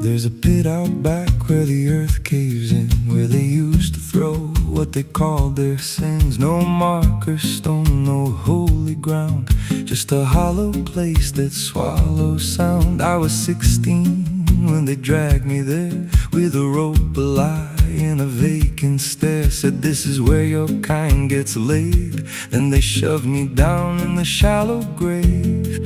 There's a pit out back where the earth caves in, where they used to throw what they called their sins. No marker stone, no holy ground, just a hollow place that swallows sound. I was 16 when they dragged me there, with a rope, a lie, and a vacant stare. Said, this is where your kind gets laid. Then they shoved me down in the shallow grave,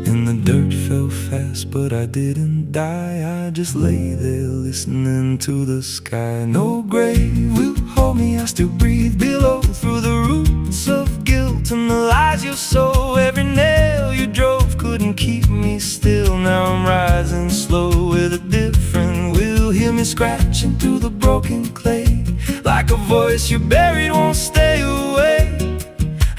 and the dirt fell fast, but I didn't die. I just lay there listening to the sky. No grave will hold me, I still breathe below, through the roots of guilt and the lies you sow. Every nail you drove couldn't keep me still. Now I'm rising slow with a different will. Hear me scratching through the broken clay, like a voice you buried won't stay away.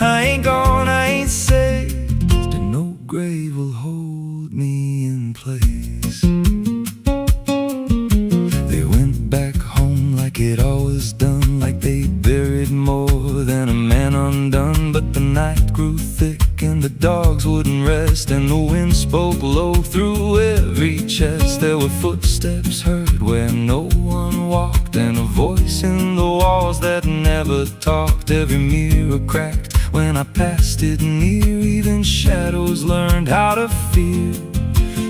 I ain't gone, I ain't saved, and no grave will hold me in place. They went back home like it always done, like they buried more than a man undone. But the night grew thick and the dogs wouldn't rest, and the wind spoke low through every chest. There were footsteps heard where no one walked, and a voice in the walls that never talked. Every mirror cracked when I passed it near, even shadows learned how to fear.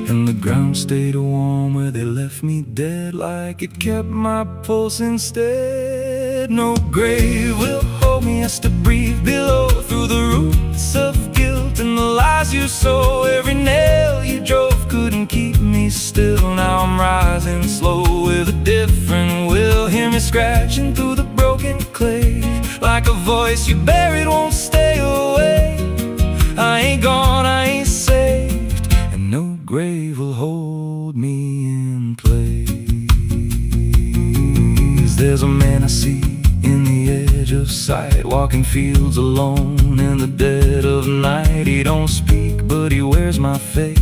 And the ground stayed warm where they left me dead, like it kept my pulse instead. No grave will hold me, I still breathe below, through the roots of guilt and the lies you sow. Every nail you drove couldn't keep me still. Now I'm rising slow with a different will. Hear me scratching through the broken clay, like a voice you buried won't stay away. I ain't gone, I ain't saved, and no grave will hold me in place. There's a man I see in the edge of sight, walking fields alone in the dead of night. He don't speak, but he wears my face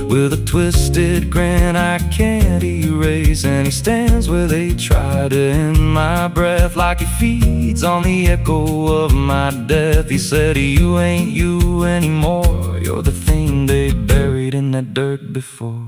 with a twisted grin I can't erase. And he stands where they try to end my breath, like he feeds on the echo of my death. He said, you ain't you anymore, you're the thing they buried in that dirt before.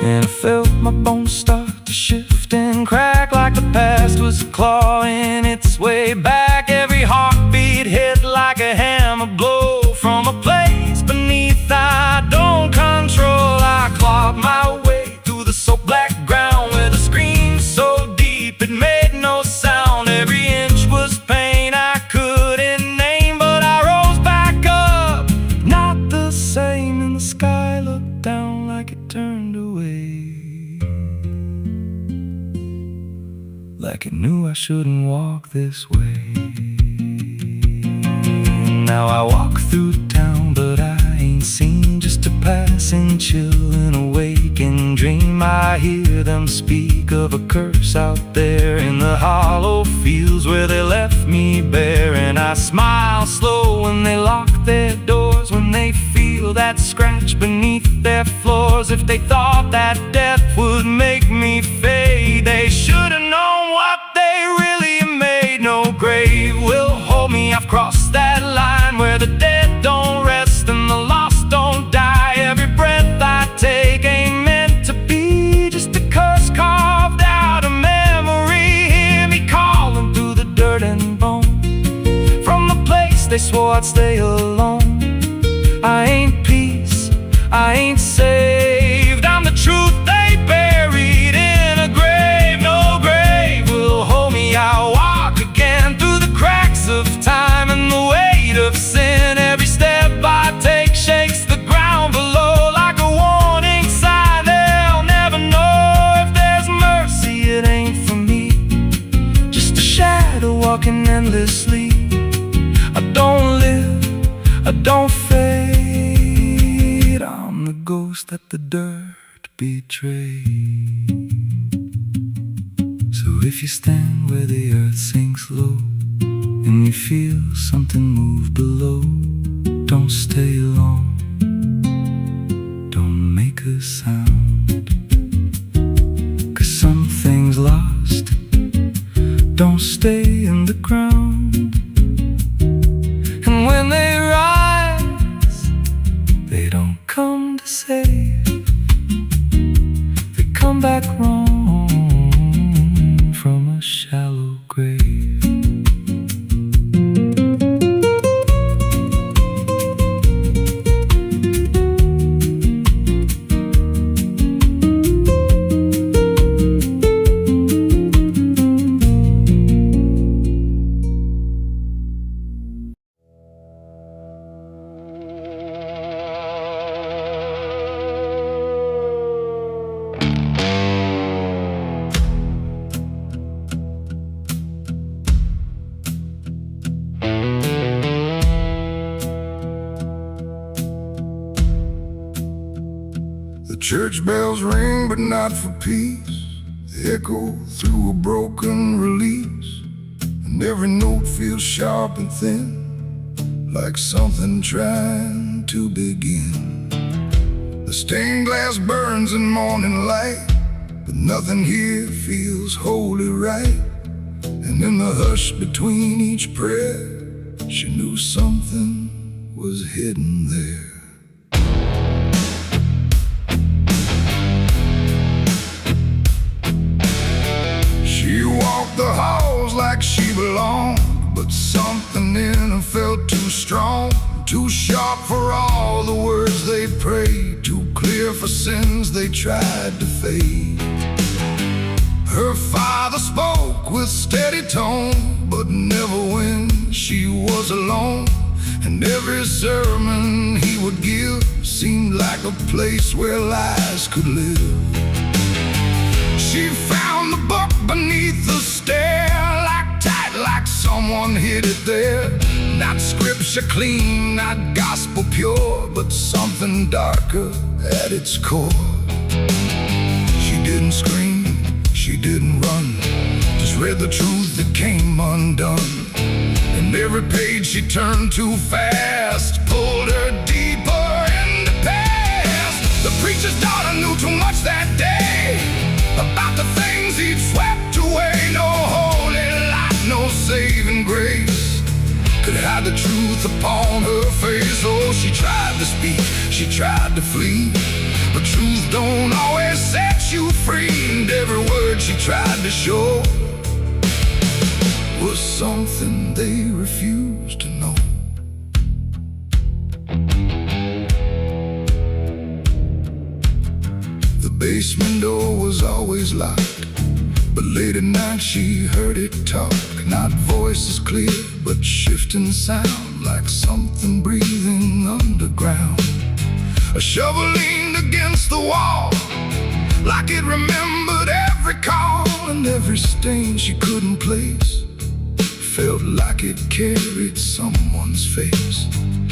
And I felt my bones start to shift and crack, like the past was clawing its way back. Every heartbeat hit like a hammer blow from a place beneath I don't control. I clawed my way through the soap black ground, with a scream so deep it made no sound. Every inch was pain I couldn't name, but I rose back up, not the same. And the sky looked down like it turned away, like it knew I shouldn't walk this way. Now I walk through town, but I ain't seen, just a passing chill and a waking dream. I hear them speak of a curse out there in the hollow fields where they left me bare. And I smile slow when they lock their doors, when they feel that scratch beneath their floors. If they thought that death would make me fade, they should have known what they really made. No grave will hold me, I've crossed that line where the dead don't rest and the lost don't die. Every breath I take ain't meant to be, just a curse carved out of memory. Hear me calling through the dirt and bone, from the place they swore I'd stay alone. I ain't peace, I ain't saved, I'm the truth they buried in a grave. No grave will hold me, I'll walk again through the cracks of time and the weight of sin. Every step I take shakes the ground below, like a warning sign. They'll never know if there's mercy, it ain't for me, just a shadow walking endlessly. I don't live, I don't fade, I'm the ghost that the dirt betrayed. So if you stand where the earth sinks low, and you feel something move below, don't stay long, don't make a sound, 'cause something's lost, don't stay in the ground. And when they rise, they don't come to save, they come back wrong from a shallow grave. The church bells ring, but not for peace. They echo through a broken release, and every note feels sharp and thin, like something trying to begin. The stained glass burns in morning light, but nothing here feels wholly right. And in the hush between each prayer, she knew something was hidden there. She walked the halls like she belonged, but something in her felt too strong, too sharp for all the words they prayed, too clear for sins they tried to fade. Her father spoke with steady tone, but never when she was alone. And every sermon he would give seemed like a place where lies could live. She found the book beneath the stair, like tight, like someone hid it there. Not scripture clean, not gospel pure, but something darker at its core. She didn't scream, she didn't run, just read the truth that came undone. And every page she turned too fast pulled her deeper in the past. The preacher's daughter knew too much that day about the things he'd swept away. No holy light, no saving grace could hide the truth upon her face. Oh, she tried to speak, she tried to flee, but truth don't always set you free. And every word she tried to show was something they refused to know. The basement door was always locked, but late at night she heard it talk. Not voices clear, but shifting sound, like something breathing underground. A shovel leaned against the wall, like it remembered every call. And every stain she couldn't place felt like it carried someone's face.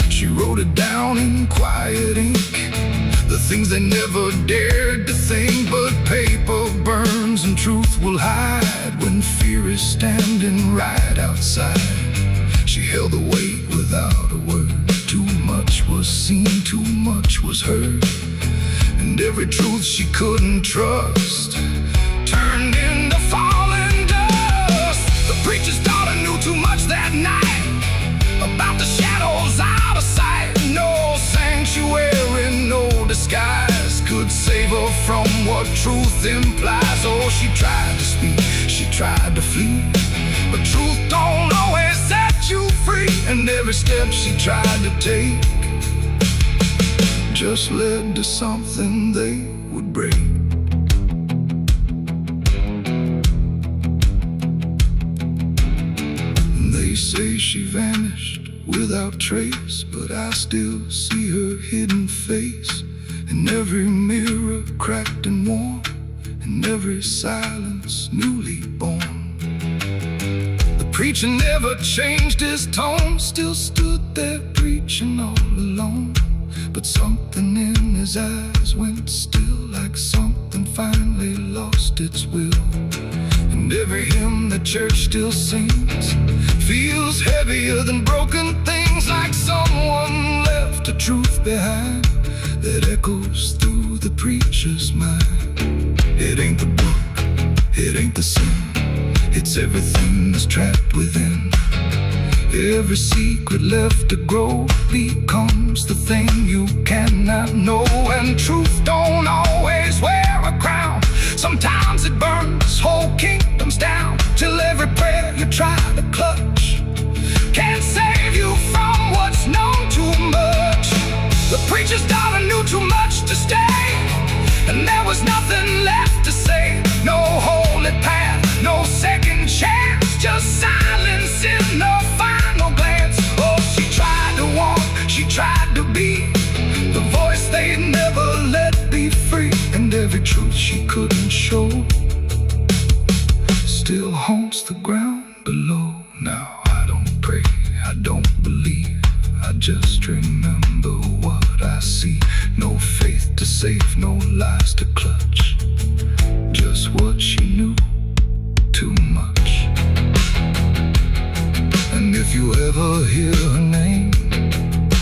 She wrote it down in quiet ink, the things they never dared to think. But paper burns and truth will hide when fear is standing right outside. She held the weight without a word. Too much was seen, too much was heard, and every truth she couldn't trust turned into falling dust. The preacher's daughter knew too much that night about the shadows out of sight. No sanctuary, no disguise could save her from what truth implies. Oh, she tried to speak, she tried to flee, but truth don't always set you free. And every step she tried to take just led to something they would break. They say she vanished without trace, but I still see her hidden face in every mirror cracked and worn, in every silence newly born. The preacher never changed his tone, still stood there preaching all alone. But something in his eyes went still, like something finally lost its will. And every hymn the church still sings feels heavier than broken things, like someone left a truth behind that echoes through the preacher's mind. It ain't the book, it ain't the sin, it's everything that's trapped within. Every secret left to grow becomes the thing you cannot know. And truth don't always wear a crown, preacher's daughter knew too much to stay, and there was nothing left to say. No holy path, no second chance, just silence in the final glance. Oh, she tried to walk, she tried to be the voice they'd never let be free, and every truth she couldn't show still haunts the ground below. Now I don't pray, I don't believe, I just remember what I see. No faith to save, no lies to clutch, just what she knew, too much. And if you ever hear her name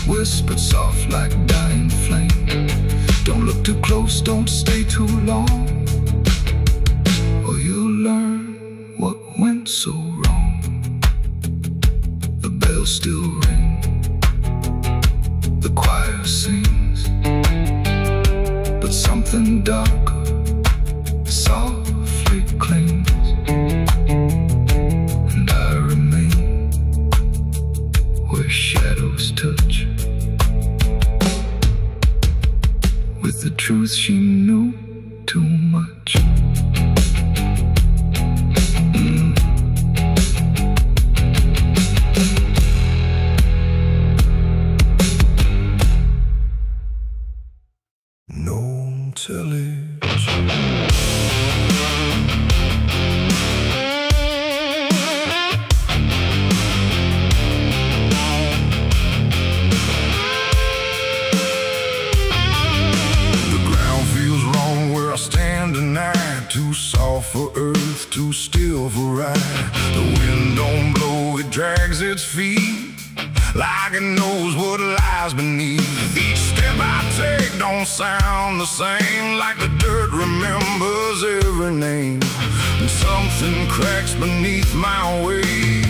whispered soft like dying flame, don't look too close, don't stay too long, or you'll learn what went so wrong. The bells still ring, the choir sings, but something darker softly clings, and I remain where shadows touch with the truth she knew too much. No television. Too soft for earth, too still for ride. The wind don't blow, it drags its feet like it knows what lies beneath. Each step I take don't sound the same, like the dirt remembers every name. And something cracks beneath my weight,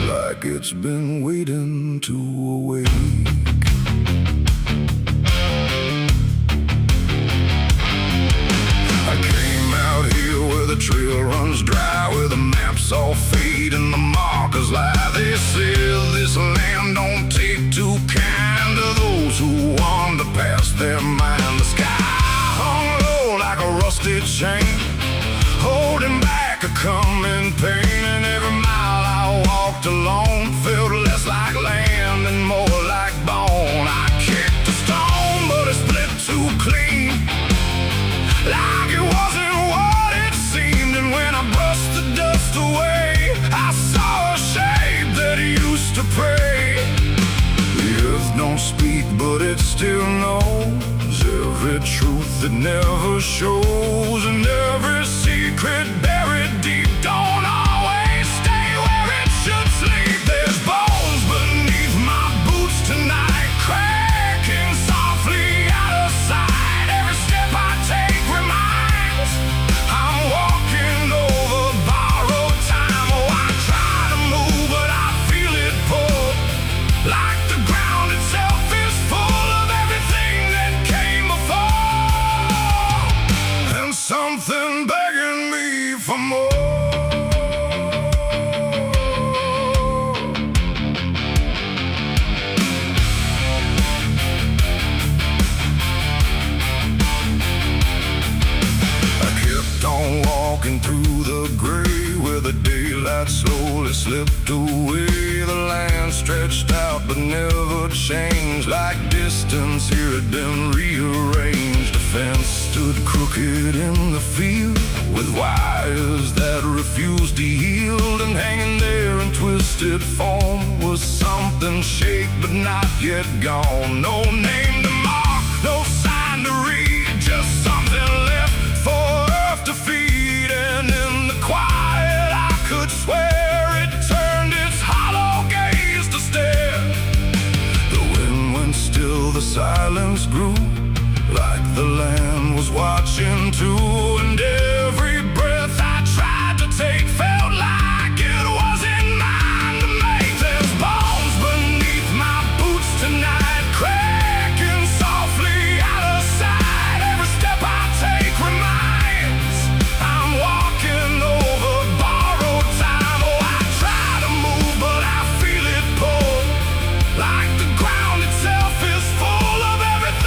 like it's been waiting to awake. The trail runs dry, where the maps all fade and the markers lie. They say this land don't take too kind to those who wander past their mind. The sky hung low like a rusted chain, holding back a coming pain. And every mile I walked alone felt less like land and more like bone. I kicked a stone, but it split too clean, like it wasn't what. And when I brushed the dust away, I saw a shape that used to pray. The earth don't speak, but it still knows every truth that never shows, and every secret buried deep don't always stay where it should sleep. There's bones beneath my boots tonight, cracking softly out of sight. Every step I take reminds I'm walking over borrowed time. Oh, I try to move, but I feel it pull, like the ground itself is full of everything that came before, and something begging me for more. Walking through the gray, where the daylight slowly slipped away. The land stretched out but never changed, like distance here had been rearranged. A fence stood crooked in the field, with wires that refused to yield. And hanging there in twisted form was something shaped but not yet gone. No name to mark, no sign to read, just something left for earth to feed. And in the quiet I could swear it turned its hollow gaze to stare. The wind went still, the silence grew, like the land was watching too. And every breath I tried to take felt like it wasn't mine to make. There's bones beneath my boots tonight, cracking softly out of sight. Every step I take reminds I'm walking over borrowed time. Oh, I try to move, but I feel it pull, like the ground itself is full of everything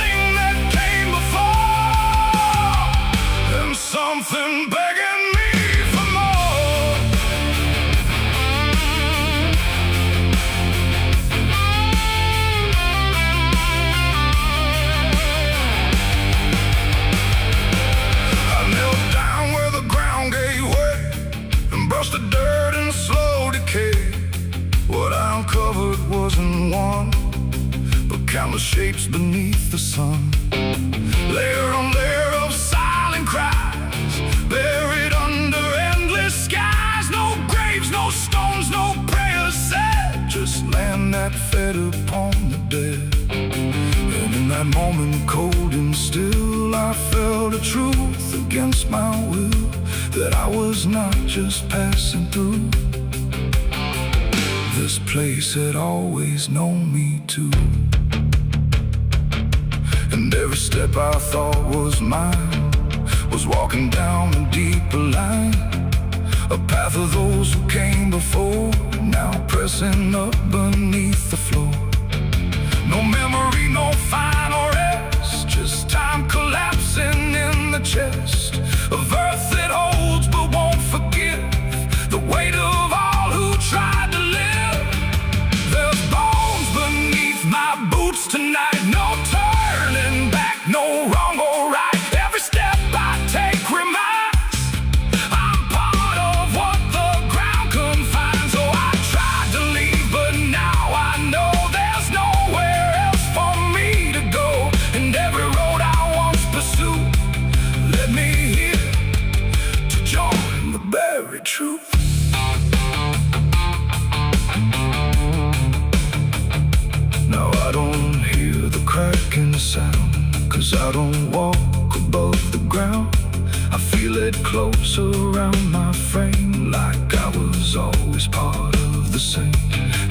Layer on layer of silent cries, buried under endless skies. No graves, no stones, no prayers said, just land that fed upon the dead. And in that moment, cold and still, I felt a truth against my will, that I was not just passing through. This place had always known me too. And every step I thought was mine was walking down a deeper line, a path of those who came before, now pressing up beneath the floor. No memory, no final rest, just time collapsing in the chest of earth that holds but won't forgive the weight of all who tried to live. There's bones beneath my boots tonight, no turning back, no wrong or right. Every step I take reminds I'm part of what the ground confines. So I tried to leave, but now I know there's nowhere else for me to go. And every road I once pursued led me here to join the buried truth. Now I don't hear the cracking sound, 'cause I don't walk above the ground. I feel it close around my frame, like I was always part of the same.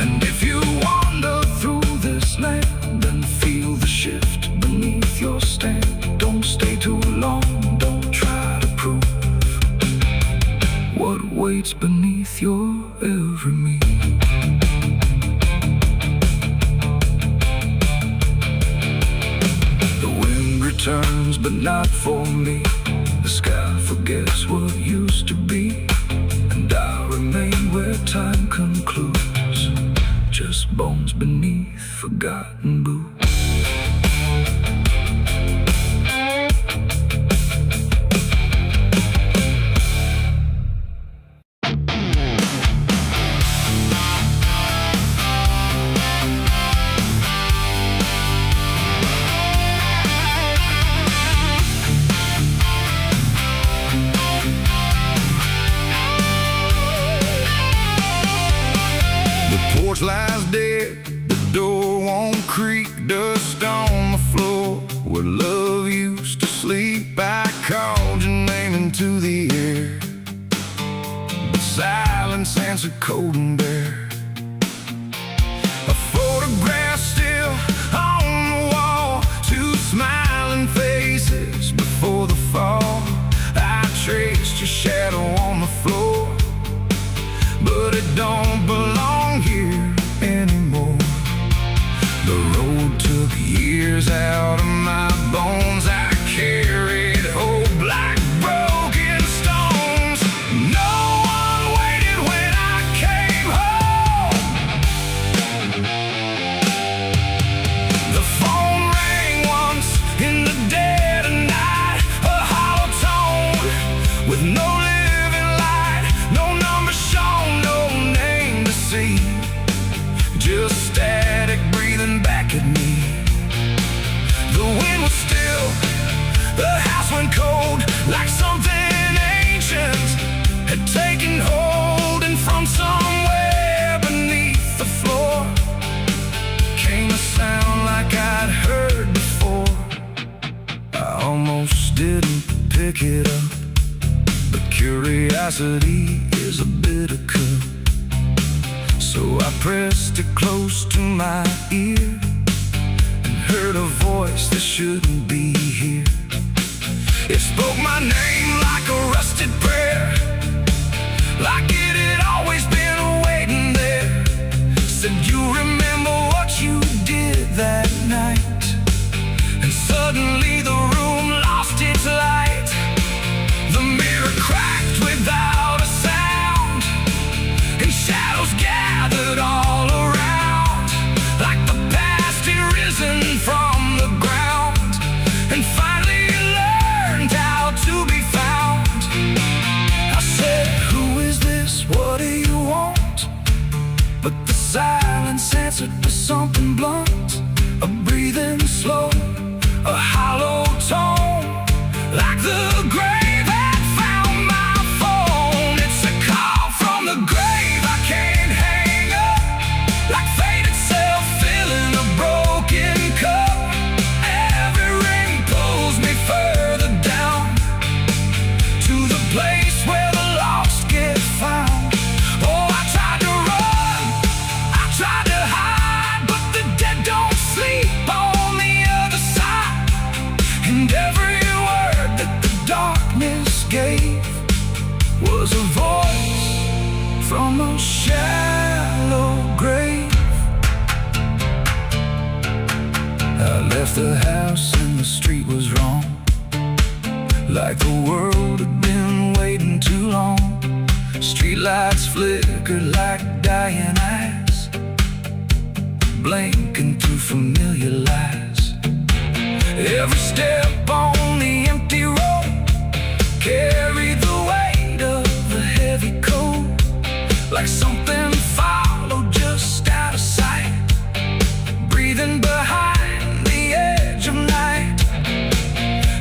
And if you wander through this land and feel the shift beneath your stand, don't stay too long, don't try to prove what waits beneath your every move. Turns, but not for me. The sky forgets what used to be, and I remain where time concludes, just bones beneath forgotten boots. Porch lies dead, the door won't creak, dust on the floor where love used to sleep. I called your name into the air, but silence answered cold and bare. A photograph still on the wall, two smiling faces before the fall. I traced your shadow on the floor, but it don't belong here anymore. The road took years out of my bones. I carried hope like broken stones. No one waited when I came home. The phone rang once in the dead of night, a hollow tone with no living light, no number shown, no name to see, just static breathing back at me. The wind was still, the house went cold, like something ancient had taken hold, and from somewhere beneath the floor came a sound like I'd heard before. I almost didn't pick it up, but curiosity is a bitter cup. So I pressed it close to my ear and heard a voice that shouldn't be here. It spoke my name like a rusted prayer, like it had always been waiting there. Said, you remember what you did that night? And suddenly the room lost its light. The mirror cracked without a sound, and shadows gathered all around, like the past had risen from the ground and finally learned how to be found. I said, who is this? What do you want? But the silence answered with something blunt, a breathing slow, a hollow flickered like dying eyes, blinking through familiar lies. Every step on the empty road carried the weight of a heavy coat, like something followed just out of sight, breathing behind the edge of night.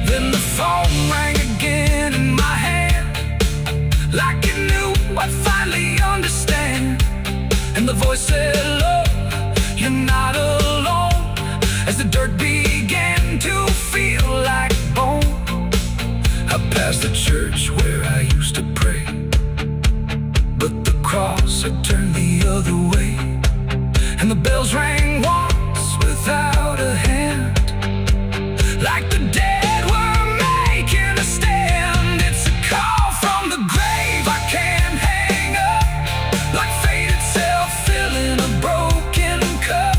Then the phone rang again in my hand, like it knew I'd finally understand. And the voice said, "Look, you're not alone," as the dirt began to feel like bone. I passed the church where I used to pray, but the cross had turned the other way. And the bells rang once without a hand, like the dead were making a stand. It's a call from the grave I can't hang up, like fate itself filling a broken cup.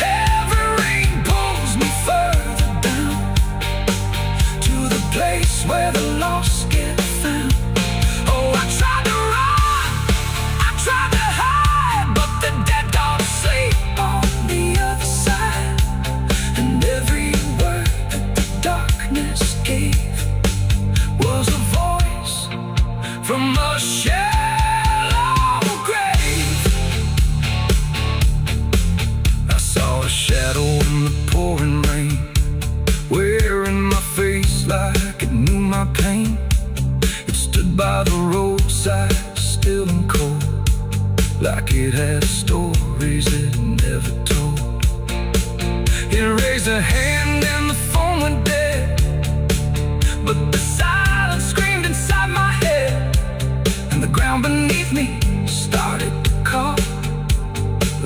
Every ring pulls me further down, to the place where the lost get found. Oh, I tried to run, I tried to hide, but the dead don't sleep on the other side. And every word that the darkness gave was a voice from a shallow grave. I saw a shadow in the pouring rain, wearing my face like it knew my pain. It stood by the roadside, still and cold, like it had stories it never told. It raised a hand and the phone went dead, but the silence screamed inside my head. And the ground beneath me started to call,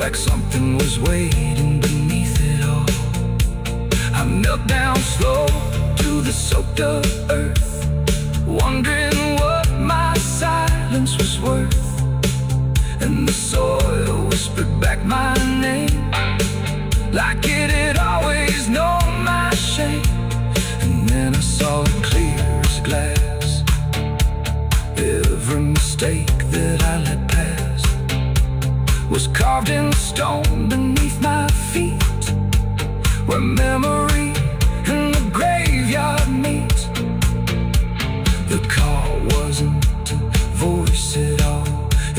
like something was waiting beneath it all. I knelt down slow to the soaked up earth, wondering what my silence was worth. And the soil whispered back my name, like it had always known my shame. And then I saw it clear as glass, every mistake that I let pass was carved in stone beneath my feet, where memory and the graveyard meet. The call wasn't a voice at all,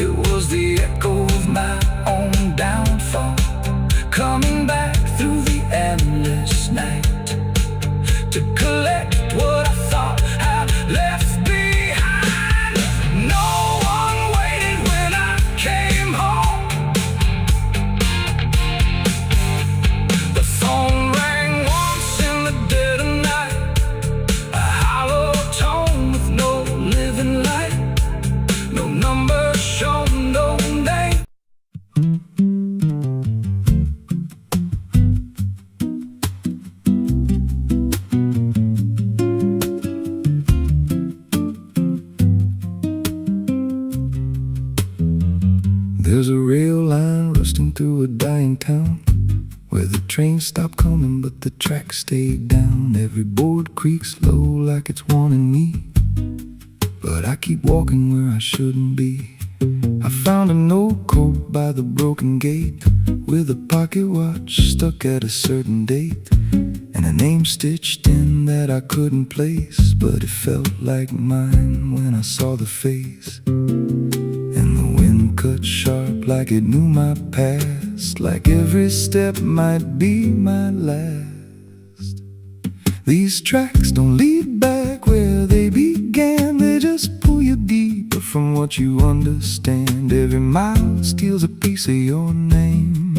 it was the echo of my own downfall, coming back through the endless night to collect what I thought I'd left behind. No one waited when I came home. The phone rang once in the dead of night, a hollow tone with no living light, no number shown, no name. There's a rail line rusting through a dying town, where the trains stop coming but the tracks stay down. Every board creaks low like it's warning me, but I keep walking where I shouldn't be. I found an old coat by the broken gate, with a pocket watch stuck at a certain date, and a name stitched in that I couldn't place, but it felt like mine when I saw the face. And the wind cut sharp like it knew my past, like every step might be my last. These tracks don't lead back where they began, they just pull you deeper from what you understand. Every mile steals a piece of your name,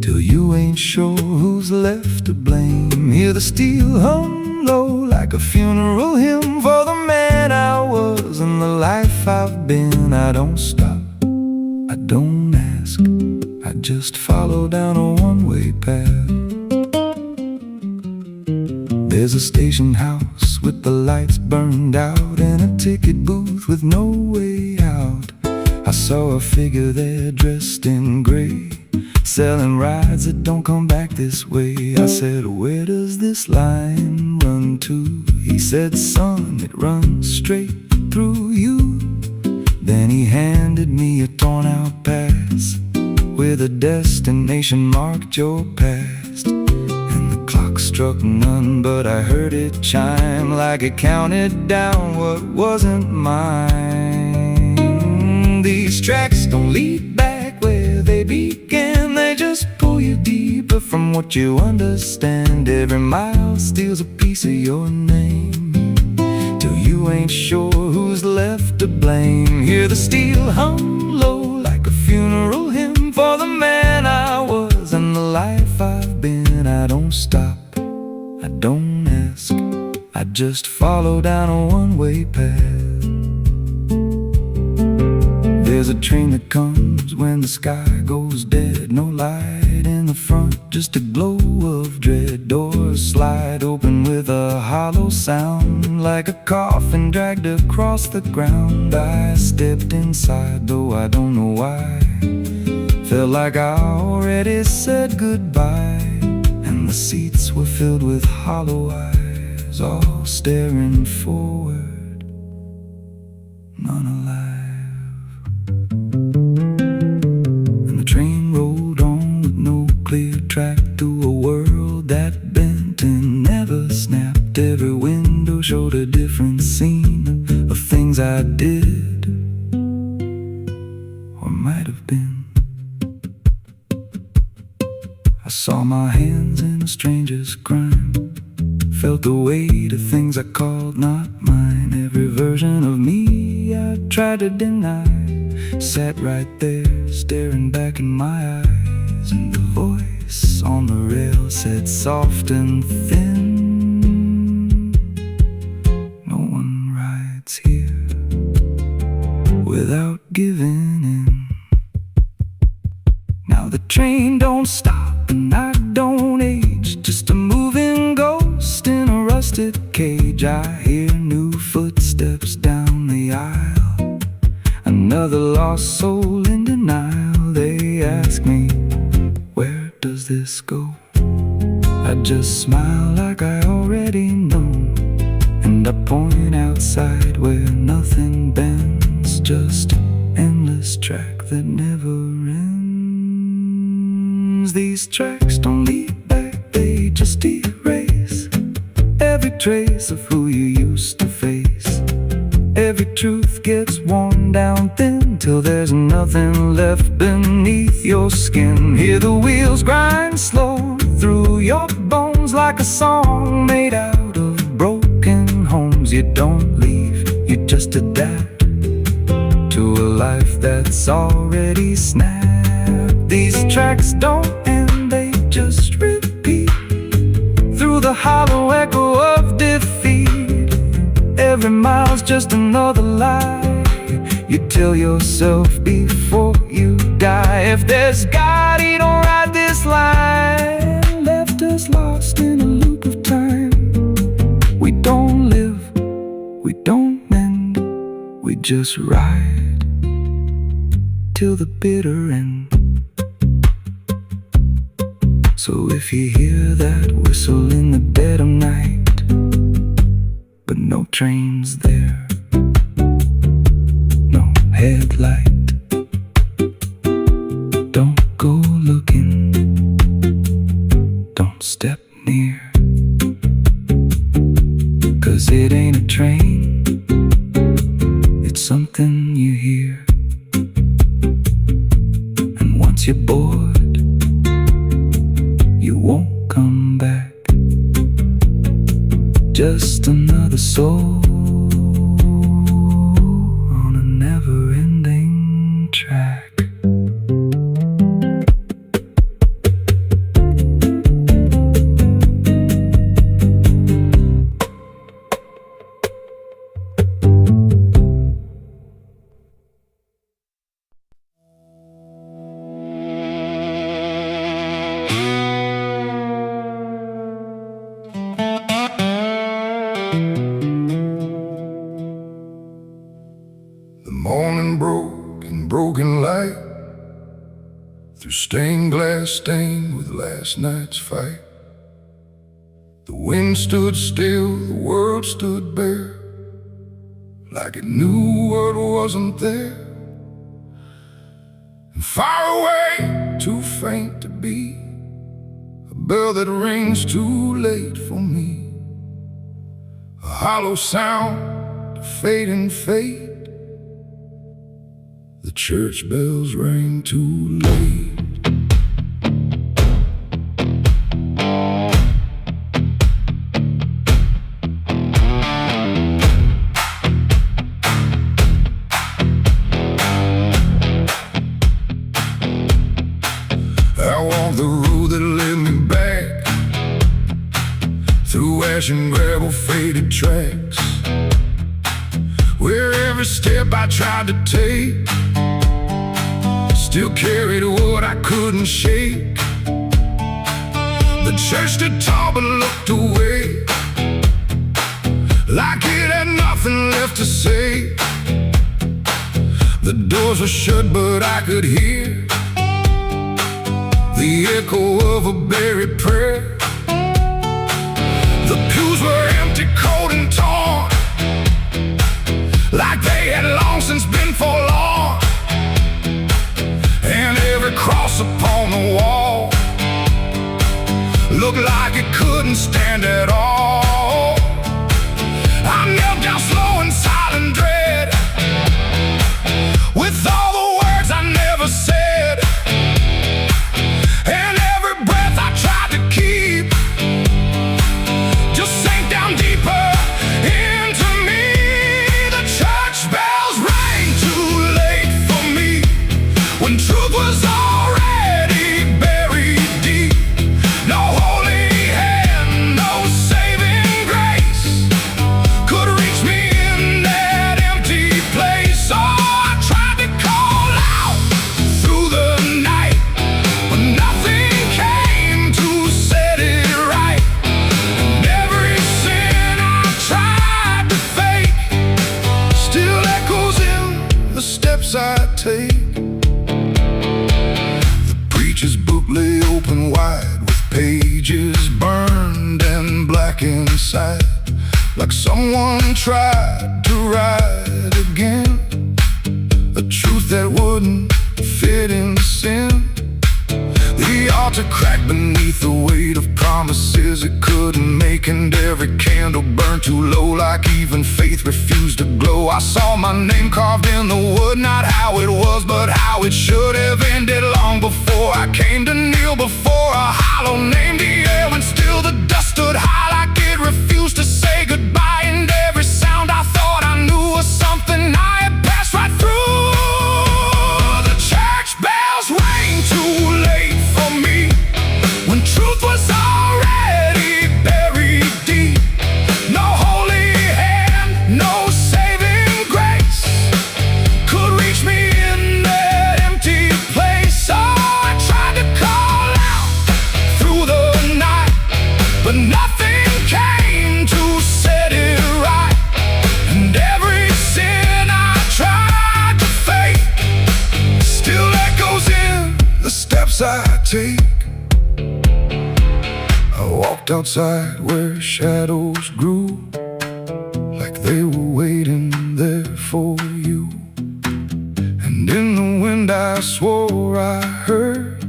till you ain't sure who's left to blame. Hear the steel hum low like a funeral hymn for the man I was and the life I've been. I don't stop, I don't ask, I just follow down a one-way path. There's a station house with the lights burned out, and a ticket booth with no way out. I saw a figure there dressed in gray, selling rides that don't come back this way. I said, "Where does this line run to?" He said, "Son, it runs straight through you." Then he handed me a torn out pass with a destination marked your past. And the clock struck none, but I heard it chime like it counted down what wasn't mine. These tracks don't lead back where they began, they just pull you deeper from what you understand. Every mile steals a piece of your name, till you ain't sure who's left to blame. Hear the steel hum low like a funeral hymn for the man I was and the life I've been. I don't stop, I don't ask, I just follow down a one-way path. There's a train that comes when the sky goes dead. No light in the front, just a glow of dread. Doors slide open with a hollow sound, like a coffin dragged across the ground. I stepped inside, though I don't know why. Felt like I already said goodbye. And the seats were filled with hollow eyes, all staring forward, none alive. And the train rolled on with no clear track through a world that bent and never snapped. Every window showed a different scene of things I did or might have been. I saw my hands in a stranger's crime, felt the weight of things I called not mine. Every version of me I tried to deny sat right there, staring back in my eyes. And the voice on the rail said soft and thin, no one rides here without giving in. Now the train don't stop and I don't age, just a moving ghost in a rusted cage. I hear new footsteps down the aisle, another lost soul in denial. They ask me, where does this go? I just smile like I already know, and I point outside where nothing bends, just an endless track that never ends. These tracks don't lead back, they just erase every trace of who you used to face. Every truth gets worn down thin, till there's nothing left beneath your skin. Hear the wheels grind slow through your bones, like a song made out of broken homes. You don't leave, you just adapt to a life that's already snapped. These tracks don't end, they just repeat through the hollow echo of defeat. Every mile's just another lie you tell yourself before you die. If there's God, he don't write this line, left us lost in a loop of time. We don't live, we don't mend, we just ride till the bitter end. So if you hear that whistle in the dead of night, but no train's there, no headlight, don't go looking, don't step near, 'cause it ain't a train, it's something you hear. And once you're bored, you won't come back. Just another soul on a never-ending track. Morning broke in broken light, through stained glass stained with last night's fight. The wind stood still, the world stood bare, like it knew what wasn't there. And far away, too faint to be a bell that rings too late for me, a hollow sound to fade and fade. The church bells rang too late. I walked the road that led me back through ash and gravel faded tracks, where every step I tried to take still carried what I couldn't shake. The church stood tall but looked away, like it had nothing left to say. The doors were shut but I could hear the echo of a buried prayer. The pews were empty, cold and torn, like they had long since been forlorn. And every cross upon the wall looked like it couldn't stand at all. I knelt down slow in silent dread, with all the words I never said, and every breath I tried to keep just sank down deeper into me. The church bells rang too late for me, when truth was already buried deep. No holy hand, no saving grace could reach me in that empty place. Oh, I tried to call out through the night, but nothing came to set it right. And every sin I tried to fake still echoes in the steps I take. The preacher's book lay open wide, with pages burned and black inside, like someone tried to write again a truth that wouldn't fit in sin. The altar cracked beneath the weight of promises it couldn't make, and every candle burned too low, like even faith refused to glow. I saw my name carved in the wood, not how it was, but how it should have ended long before I came to kneel before a hollow named the air, when still the dust stood high, like it refused to say goodbye. And every sound I thought I knew was something I had passed right through. The church bells rang too late for me, when truth was already buried deep. No holy hand, no saving grace could reach me in that empty place. Oh, I tried to call out through the night, but nothing came to set it right. And every sin I tried to fake still echoes in the steps I take. I walked outside where shadows grew, like they were waiting there for you. And in the wind I swore I heard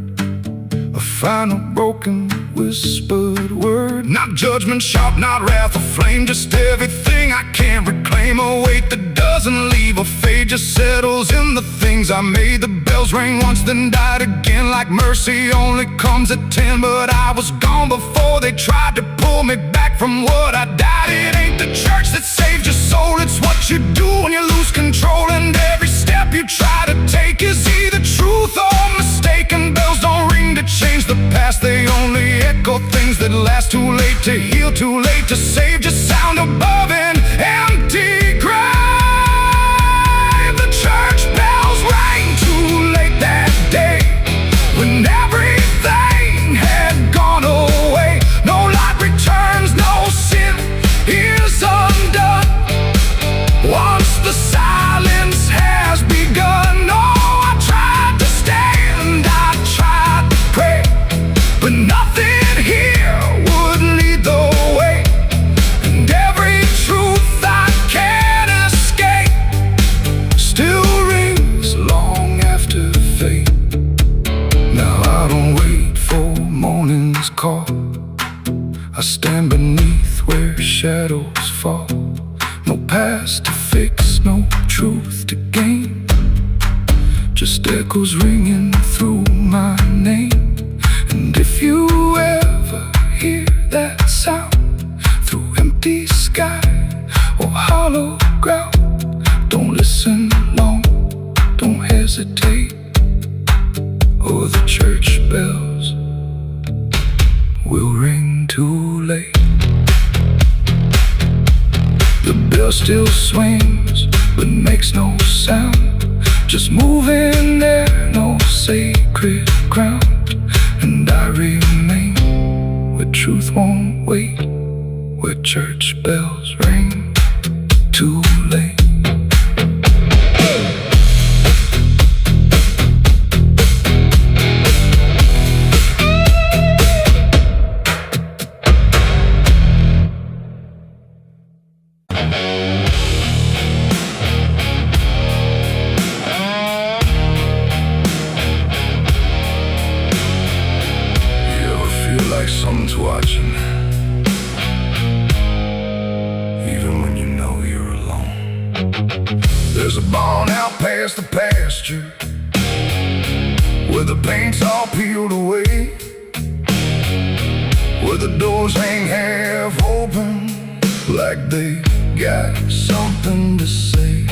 a final broken whispered word. Not judgment sharp, not wrath or flame, just everything I can't reclaim. A weight that doesn't leave or fade, just settles in the things I made. The bells rang once then died again, like mercy only comes at 10. But I was gone before they tried to pull me back from what I died. It ain't the church that saved your soul, it's what you do when you lose control. And every step you try to take is either truth or mistaken. Bells don't ring to change the past, they only echo things that last. Too late to heal, too late to save, just sound above an empty grave. The church bells rang too late that day, when everything had gone away. No light returns, no sin is undone once the silence has begun. No, I tried to stand, I tried to pray, but nothing here would lead the way. And every truth shadows fall. No past to fix, no truth to gain. Just echoes ringing through my name. And if you ever hear that sound through empty sky or hollow ground, don't listen long, don't hesitate, or the church bells will ring too late. The bell still swings, but makes no sound, just moving there, no sacred ground. And I remain where truth won't wait, where church bells ring too late. Like someone's watching, even when you know you're alone. There's a barn out past the pasture, where the paint's all peeled away, where the doors hang half open, like they got something to say.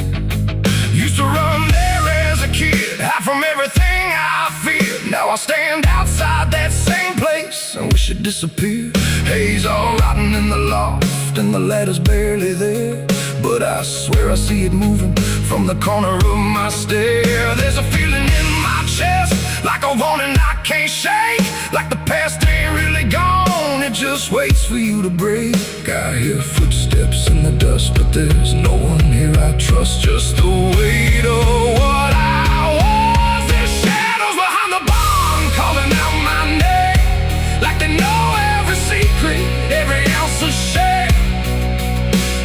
Used to run there as a kid, hide from everything I feared. Now I stand outside that same place, I wish it disappeared. Haze all rotten in the loft, and the ladder's barely there, but I swear I see it moving from the corner of my stair. There's a feeling in my chest, like a warning I can't shake, like the past ain't really gone, it just waits for you to break. I hear footsteps in the dust, but there's no one here I trust, just the weight of what I was. There's shadows behind the barn, calling out my name, like they know every secret, every ounce of shame,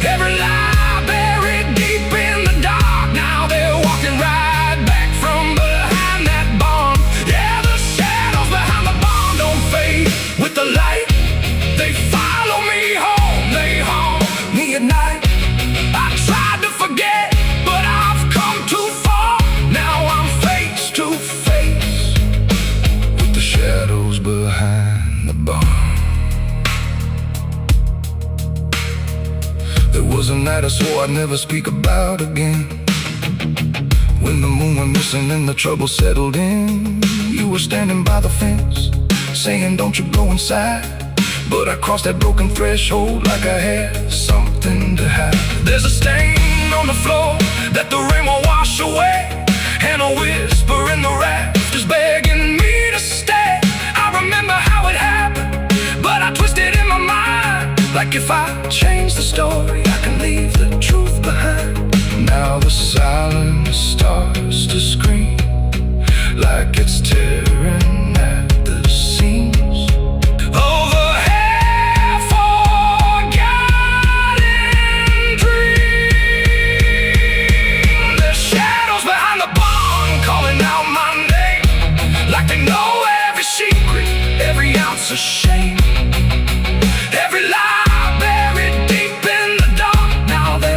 every lie buried deep in the dark. Now they're walking right back from behind that barn. Yeah, the shadows behind the barn don't fade with the light. They follow me home, they haunt me at night. I tried to forget, but I've come too far. Now I'm face to face with the shadows behind the barn. There was a night I swore I'd never speak about again, when the moon went missing and the trouble settled in. You were standing by the fence, saying don't you go inside, but I crossed that broken threshold like I had something to hide. There's a stain on the floor that the rain will wash away, and a whisper in the rafters begging me to stay. I remember how it happened, but I twisted in my mind, like if I change the story, I can leave the truth behind. Now the silence starts to scream, like it's tearing at the seams. Over half-forgotten dreams. There's shadows behind the barn, calling out my name, like they know every secret, every ounce of shame, every lie buried deep in the dark. Now they're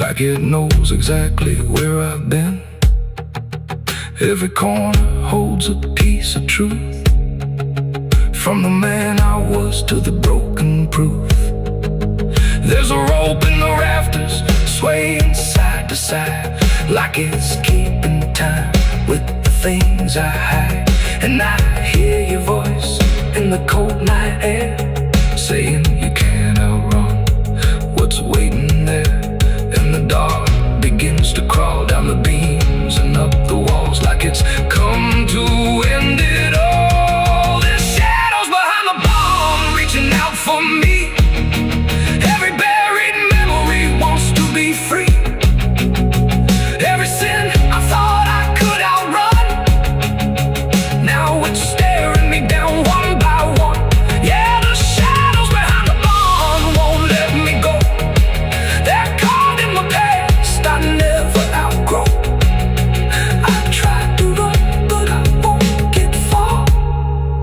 like it knows exactly where I've been. Every corner holds a piece of truth, from the man I was to the broken proof. There's a rope in the rafters, swaying side to side, like it's keeping time with the things I hide. And I hear your voice in the cold night air, saying you can't outrun what's waiting there. And the dark begins to crawl down the beams and up the walls, like it's come to end it all. There's shadows behind the bomb, reaching out for me. Every buried memory wants to be free. Every sin I thought I could outrun, now it's staring me down one by one. Yeah, the shadows behind the bomb won't let me go. They're caught in my past I never outgrow. I tried to run, but I won't get far,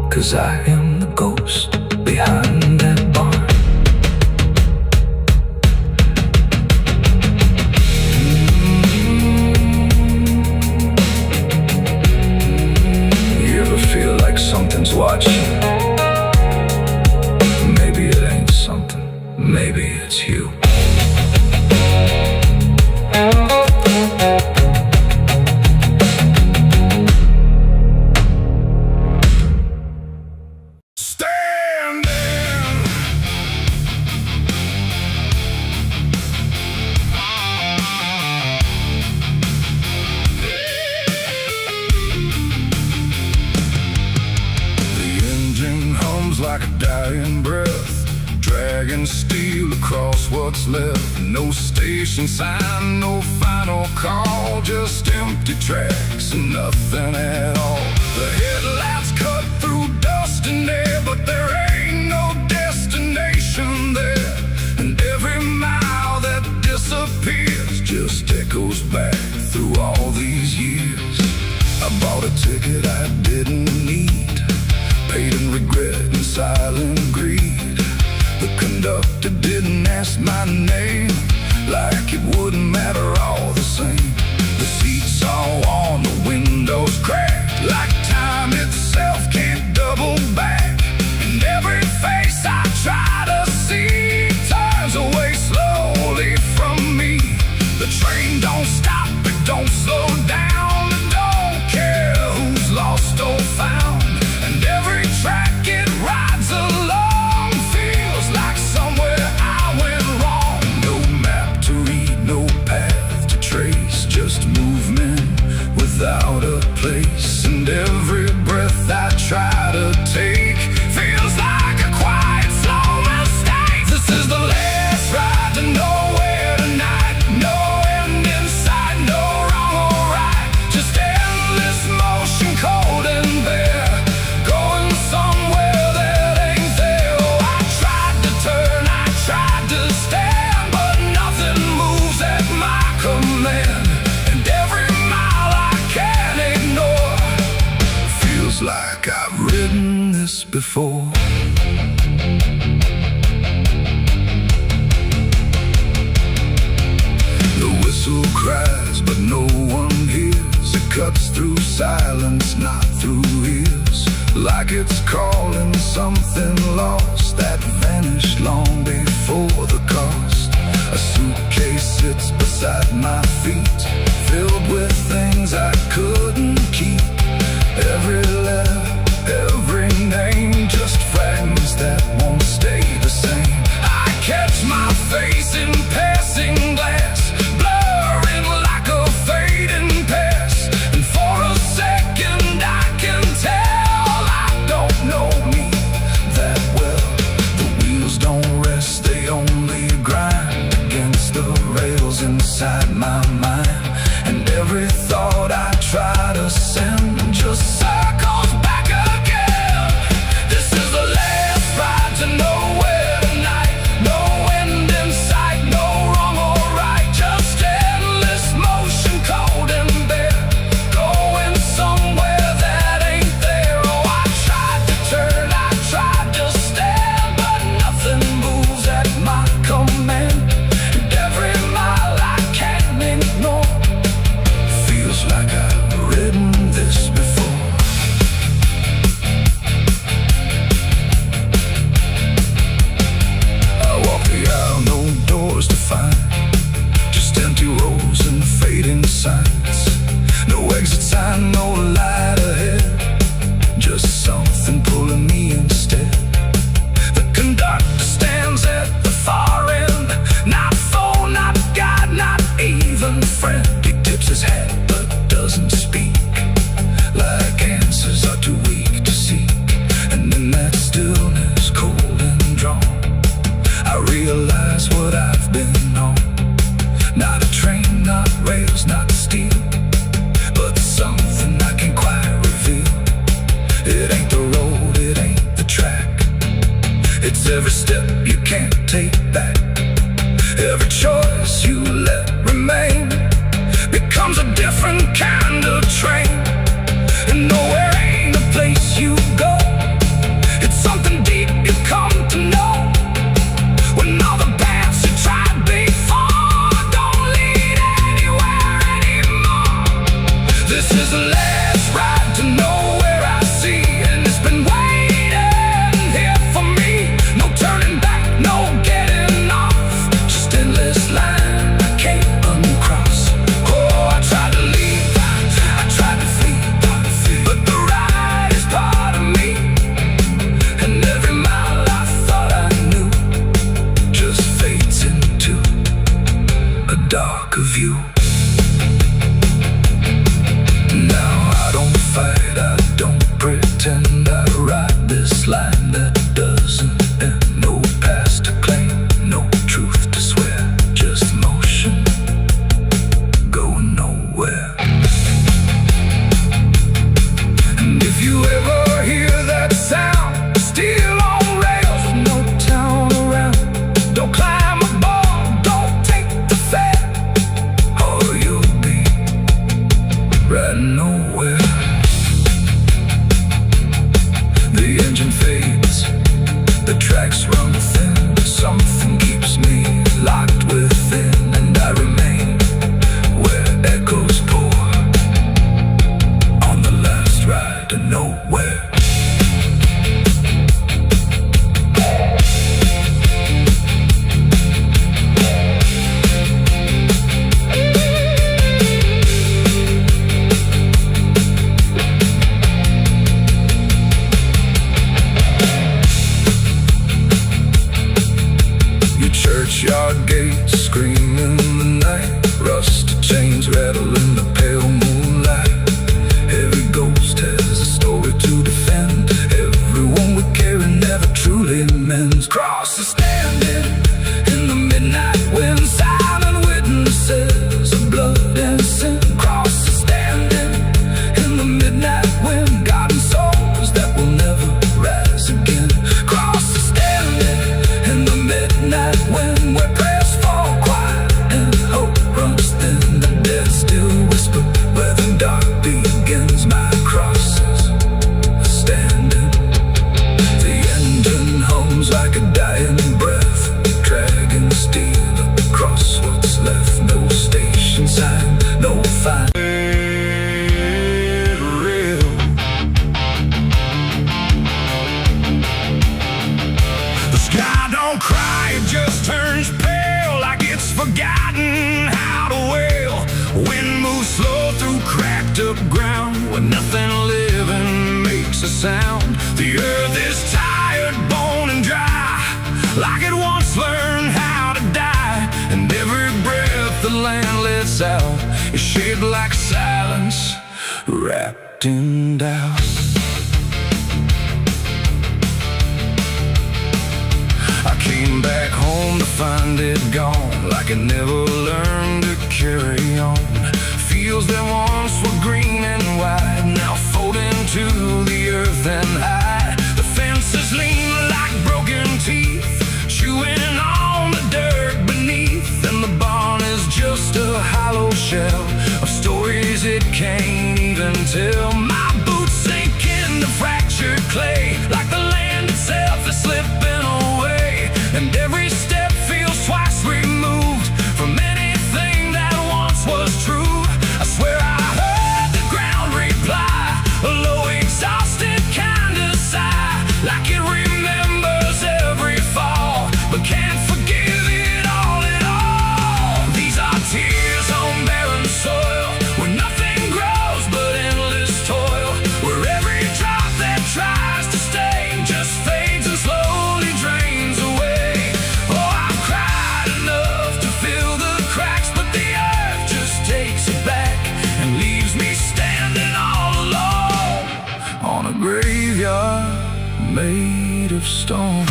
'cause I am the ghost behind that barn. You ever feel like something's watching? Maybe it ain't something, maybe it's you. Standing, the engine hums like a dying breath, dragging steel across what's left. No station sign, no final call, just empty tracks and nothing at all. The headlights cut through dust and air, but there ain't no destination there. And every mile that disappears just echoes back through all these years. I bought a ticket I didn't need, paid in regret and silent greed. The conductor didn't ask my name, like it wouldn't matter all the same. The seats all on, the windows cracked, like time itself can't double back. And every face I try to see turns away slowly from me. The train don't stop, it don't slow down, it don't care who's lost or found. And every track it rides along feels like somewhere I went wrong. No map to read, no path to trace, just movement without a place. And every breath I try to take feels like a quiet, slow mistake. This is the last ride to nowhere tonight. No end in sight, no wrong or right, just endless motion, cold and bare, going somewhere that ain't there. Oh, I tried to turn, I tried to stand, but nothing moves at my command. And every mile I can't ignore feels like I've ridden this before. The whistle cries, but no one hears. It cuts through silence, not through ears, like it's calling something lost that vanished long before the cost. A suitcase sits beside my feet, filled with things I couldn't keep. Every letter, every name, just fragments that won't stay the same. I catch my face in passing glass, blurring like a fading past. And for a second I can tell I don't know me that well. The wheels don't rest, they only grind against the rails inside my mind. And every thought I try to send just circles back again. This is the last ride to nowhere tonight. No end in sight, no wrong or right, just endless motion, cold and bare, going somewhere that ain't there. Oh, I tried to turn, I tried to stand, but nothing moves at my command. And every mile I what I've been on. Not a train, not rails, not steel, but something I can't quite reveal. It ain't the road, it ain't the track. It's every step you can't take back. Every choice you let remain becomes a different kind of train. And nowhere ain't a place you go. It's something deep you come to know. When all the paths you tried before don't lead anywhere anymore. This is the last ride to nowhere I see, and it's been waiting here for me. No turning back, no getting off, just endless line I can't uncross. Oh, I tried to leave, I tried to flee, but the ride is part of me. And every mile I thought I knew just fades into a darker view. Now I don't fight, I don't pretend. I ride this line that doesn't end. No past to claim, no truth to swear, just motion going nowhere. And if you ever hear that sound, still on rails with no town around, don't climb aboard, don't take the fare, or you'll be riding nowhere. The engine fades, the tracks run thin, but something keeps me locked within, and I remain where echoes pour on the last ride to nowhere. Your churchyard gates scream in the night, rusted chains rattle in the pale moonlight. Every ghost has a story to defend. Everyone we carry never truly mends. Crosses standing in the midnight wind, silent witnesses of blood and sin. Crosses standing in the midnight wind, guarding souls that will never rise again. Crosses standing in the midnight wind, where prayers fall quiet and hope runs thin. The dead still whisper where the dark begins. My crosses standing. The engine hums like a dying breath, dragging steel across what's left. No station sign, no fine rail. The sky don't cry, it just turns pale, like it's forgotten how to wail. Wind moves slow through cracked up ground, where nothing living makes a sound. The earth is tired, bone and dry, like it once learned how to die. And every breath the land lets out is shaped like silence, wrapped in doubt. I came back home to find it gone, like it never learned to carry on. Fields that once were green and wide now fold into the earth and hide. The fences lean like broken teeth, chewing on the dirt beneath. And the barn is just a hollow shell of stories it can't even tell. My boots sink into fractured clay, like the land itself is slipping away. And every step feels twice removed from anything that once was true. I swear I heard the ground reply, a low exhausted kind of sigh, like it remembers every fall, but can't forgive it all at all. These are tears on barren soil, where nothing grows but endless toil, where every drop that tries to stay just fades and slowly drains away. Oh, I've cried enough to fill the cracks, but the earth just takes it back and leaves me standing all alone on a graveyard made of stone.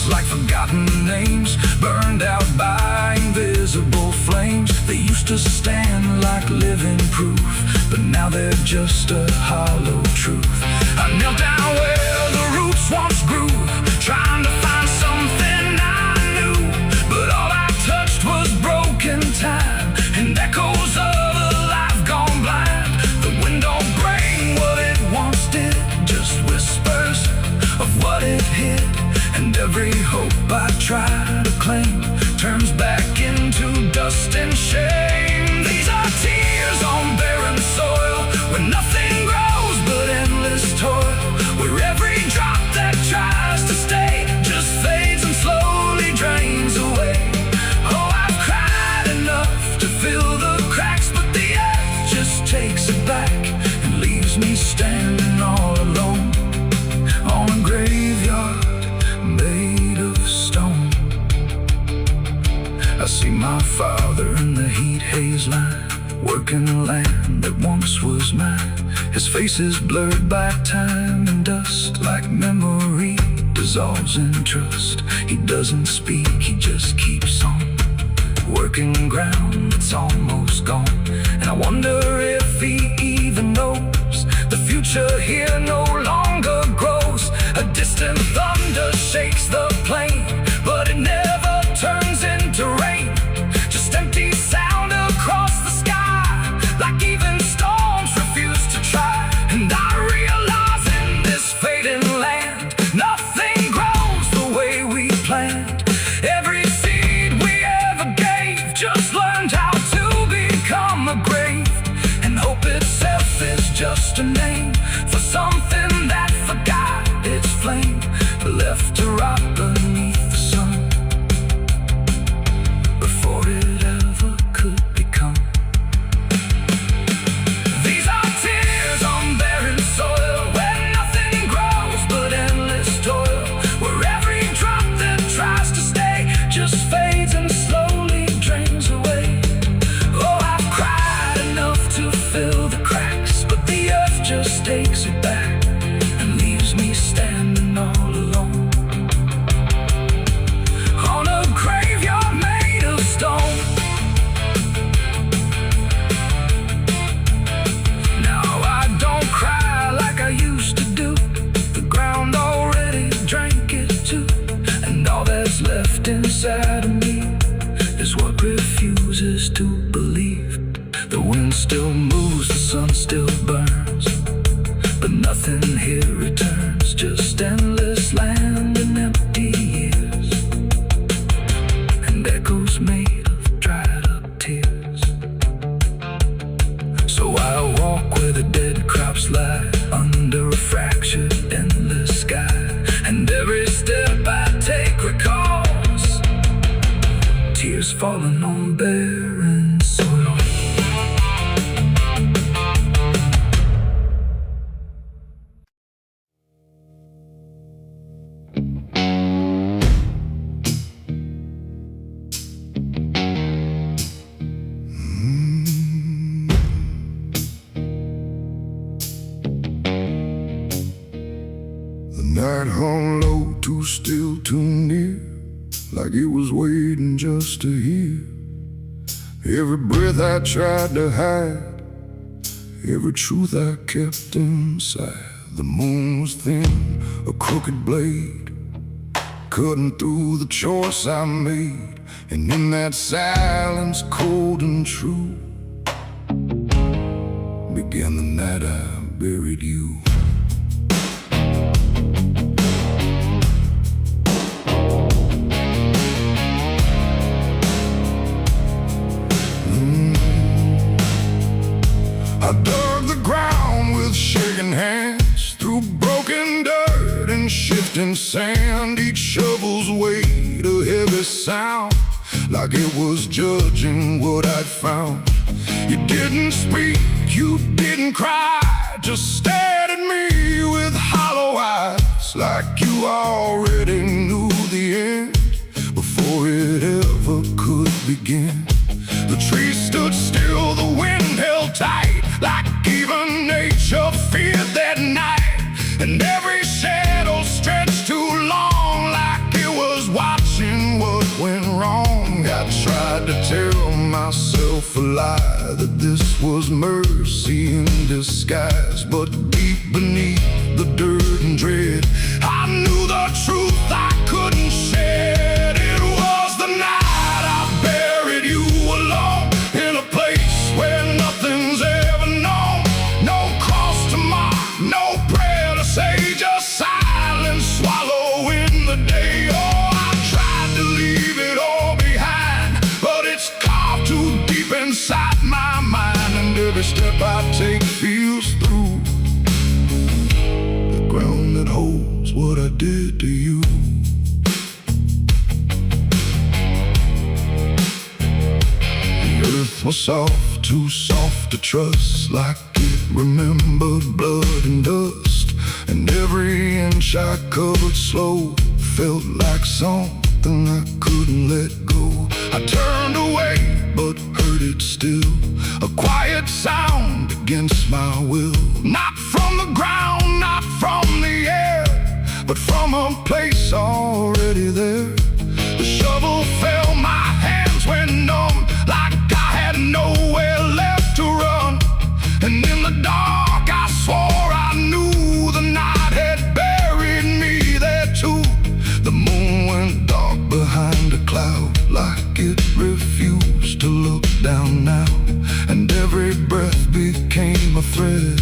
hearts like forgotten names, burned out by invisible flames. They used to stand like living proof, but now they're just a hollow truth. I knelt down where the roots once grew, trying to find something I knew, but all I touched was broken time and echoes of a life gone blind. The wind don't bring what it once did, just whispers of what it hid, and every hope I try to claim turns back into dust and shame. These are tears on barren soil, where nothing grows but endless toil, where every drop that tries to stay just fades and slowly drains away. Oh, I've cried enough to fill the cracks, but the earth just takes it back and leaves me standing all alone on a graveyard made of stone. I see my father in the heat haze line, working the land that once was mine. His face is blurred by time and dust, like memory dissolves in trust. He doesn't speak, he just keeps on working ground that's almost gone. And I wonder if he even knows the future here no longer grows. A distant thunder shakes the plain, but it never turns into rain. Just empty sound across the sky, like even storms refuse to try. And I realize in this fading land, nothing grows the way we planned. Every seed we ever gave just learned how to become a grave, and hope itself is just a name for something that forgot its flame, left to rot beneath the sun before it ever could become. These are tears on barren soil, where nothing grows but endless toil, where every drop that tries to stay just fades and slowly drains away. Oh, I've cried enough to fill the cracks, but the earth just takes it back and leaves me standing all alone on a graveyard made of stone. Now I don't cry like I used to do, the ground already drank it too, and all that's left inside of me is what refuses to believe. The wind still moves, the sun still burns, but nothing here returns, just endless land and empty years, and echoes made of dried up tears. So I walk where the dead crops lie, under a fractured endless sky, and every step I take recalls tears falling on barren soil. Night hung low, too still, too near, like it was waiting just to hear. Every breath I tried to hide, every truth I kept inside. The moon was thin, a crooked blade, cutting through the choice I made. And in that silence, cold and true, began the night I buried you. I dug the ground with shaking hands, through broken dirt and shifting sand. Each shovel's weight a heavy sound, like it was judging what I'd found. You didn't speak, you didn't cry, just stared at me with hollow eyes, like you already knew the end before it ever could begin. The trees stood still, the wind held tight, like even nature feared that night. And every shadow stretched too long, like it was myself a lie that this was mercy in disguise. But deep beneath the dirt and dread, I knew the truth I couldn't shed. It was the night I buried you alone in a place where nothing's ever known. No cross to mark, no prayer to say, just silence swallowing the day. Oh, I tried to leave it all behind, but it's carved too deep inside my mind, and every step I take feels through the ground that holds what I did to you. The earth was soft, too soft to trust, like it remembered blood and dust. And every inch I covered slow felt like something I couldn't let go. I turned away, but heard it still, a quiet sound against my will. Not from the ground, not from the air, but from a place already there. The shovel fell, my hands went numb, like I had nowhere left to run. And in the dark I swore I knew the night had buried me there too. The moon went dark behind a cloud, like it refused to look down now. And every breath became a thread,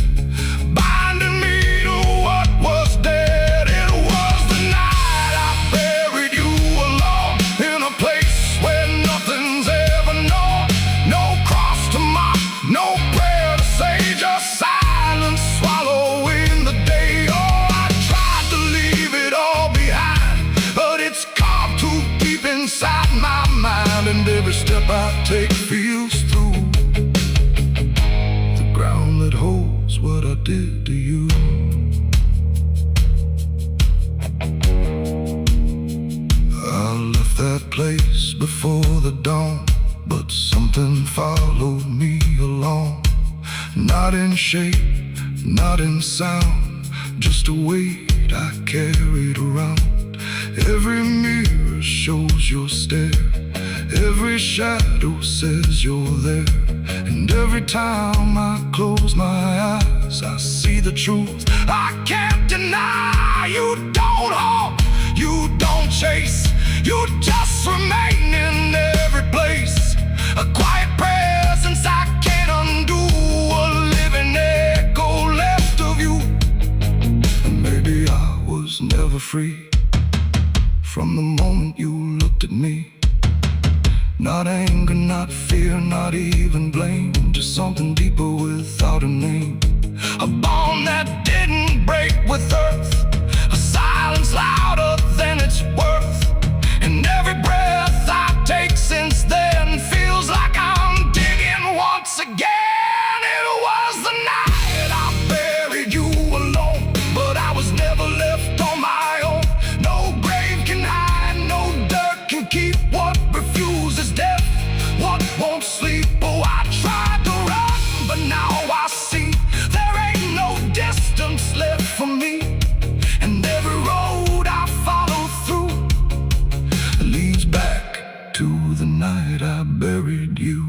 binding me to what was dead. It was the night I buried you alone in a place where nothing's ever known. No cross to mark, no prayer to say, just silence swallowing the day. Oh, I tried to leave it all behind, but it's carved too deep inside my mind, and every step I take feels through the ground that holds what I did to you. I left that place before the dawn, but something followed me along. Not in shape, not in sound, just a weight I carried around. Every mirror shows your stare, every shadow says you're there. And every time I close my eyes, I see the truth I can't deny. You don't hold, you don't chase, you just remain in every place. A quiet presence I can't undo, a living echo left of you. And maybe I was never free from the moment you looked at me. Not anger, not fear, not even blame, just something deeper without a name. A bond that didn't break with earth, a silence louder than its worth. And every breath I take since then feels like I'm digging once again. It was the night I buried you alone, but I was never left on my own. No grave can hide, no dirt can keep what refuses death, what won't sleep. Oh, I tried to run, but now I see there ain't no distance left for me. And every road I follow through leads back to the night I buried you.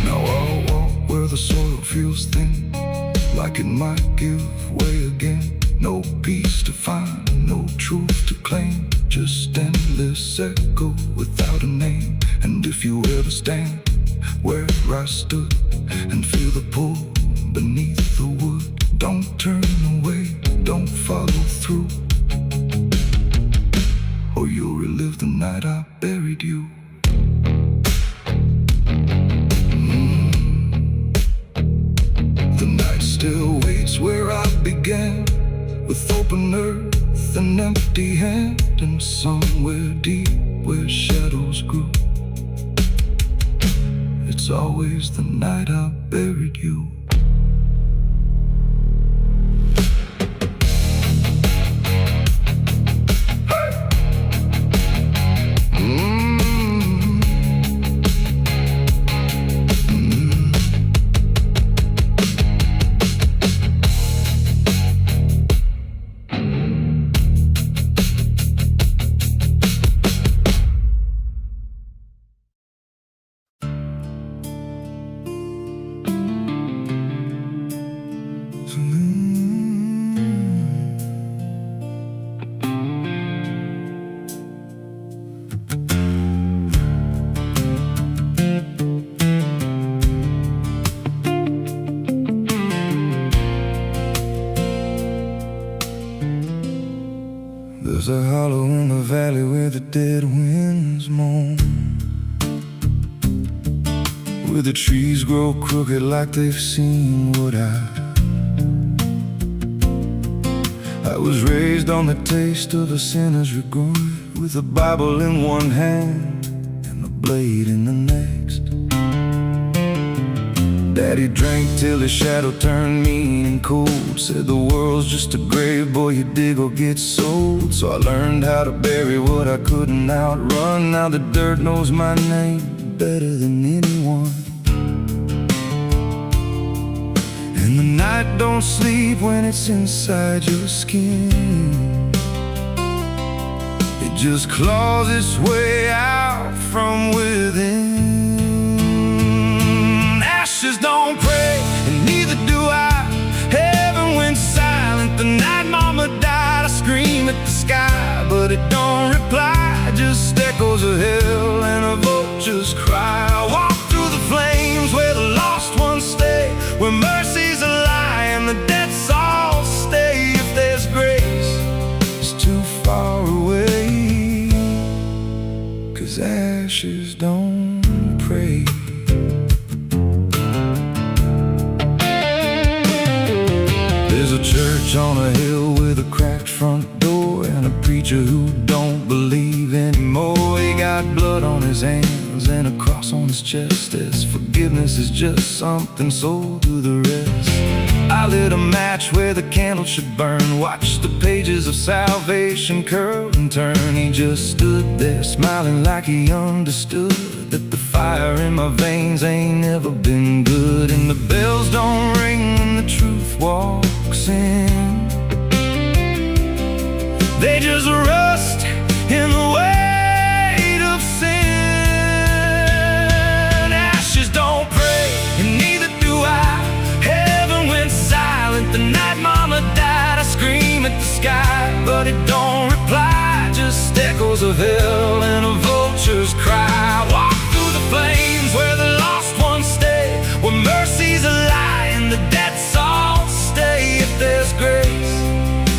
Now I'll walk where the soil feels thin, like it might give way again. No peace to find, no truth to claim, just endless echo without a name. And if you ever stand where I stood and feel the pull beneath the wood, don't turn away, don't follow through, or you'll relive the night I buried you. The night still waits where I began, with open earth and empty hand, and somewhere deep where shadows grew, it's always the night I buried you. There's a hollow in the valley where the dead winds moan, where the trees grow crooked like they've seen what I was raised on the taste of a sinner's regret, with a Bible in one hand and a blade in the next. Daddy drank till his shadow turned mean and cold, said the world's just a grave, boy, you dig or get sold. So I learned how to bury what I couldn't outrun. Now the dirt knows my name better than anyone. And the night don't sleep when it's inside your skin. It just claws its way out from within. Ashes don't pray, and neither do I. Heaven went silent the night mama died. I scream at the sky, but it don't reply. Just echoes of hell and a vulture's cry. I walk through the flames where the lost ones stay, where mercy's a lie and the dead souls stay. If there's grace, it's too far away, 'cause ashes don't pray. There's a church on a hill with a cracked front door, and a preacher who don't believe anymore. He got blood on his hands and a cross on his chest, as forgiveness is just something sold to the rest. I lit a match where the candle should burn, watched the pages of salvation curl and turn. He just stood there smiling like he understood that the fire in my veins ain't never been good. And the bells don't ring when the truth walks in, they just rust in the weight of sin. Ashes don't pray, and neither do I. Heaven went silent the night mama died. I scream at the sky, but it don't reply. Just echoes of hell and a vulture's cry. I walk through the flames where the lost ones stay, where mercy's a lie and the dead souls stay. If there's grace,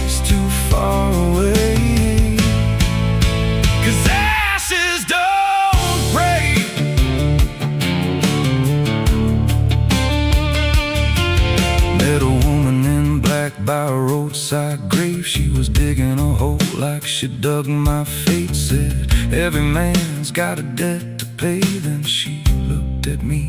it's too far away, 'cause ashes don't break. Met a woman in black by a roadside grave. She was digging a hole like she dug my fate. Said every man's got a debt to pay. Then she looked at me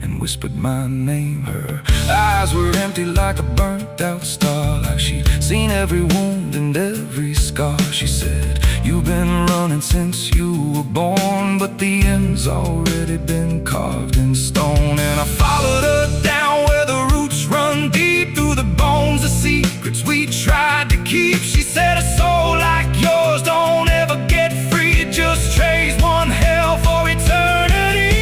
and whispered my name. Her eyes were empty like a burnt out star, like she'd seen every wound and every scar. She said, you've been running since you were born, but the end's already been carved in stone. And I followed her down where the roots run deep through the bones, the secrets we tried to keep. She said, a soul like yours don't ever get free, it just trades one hell for eternity.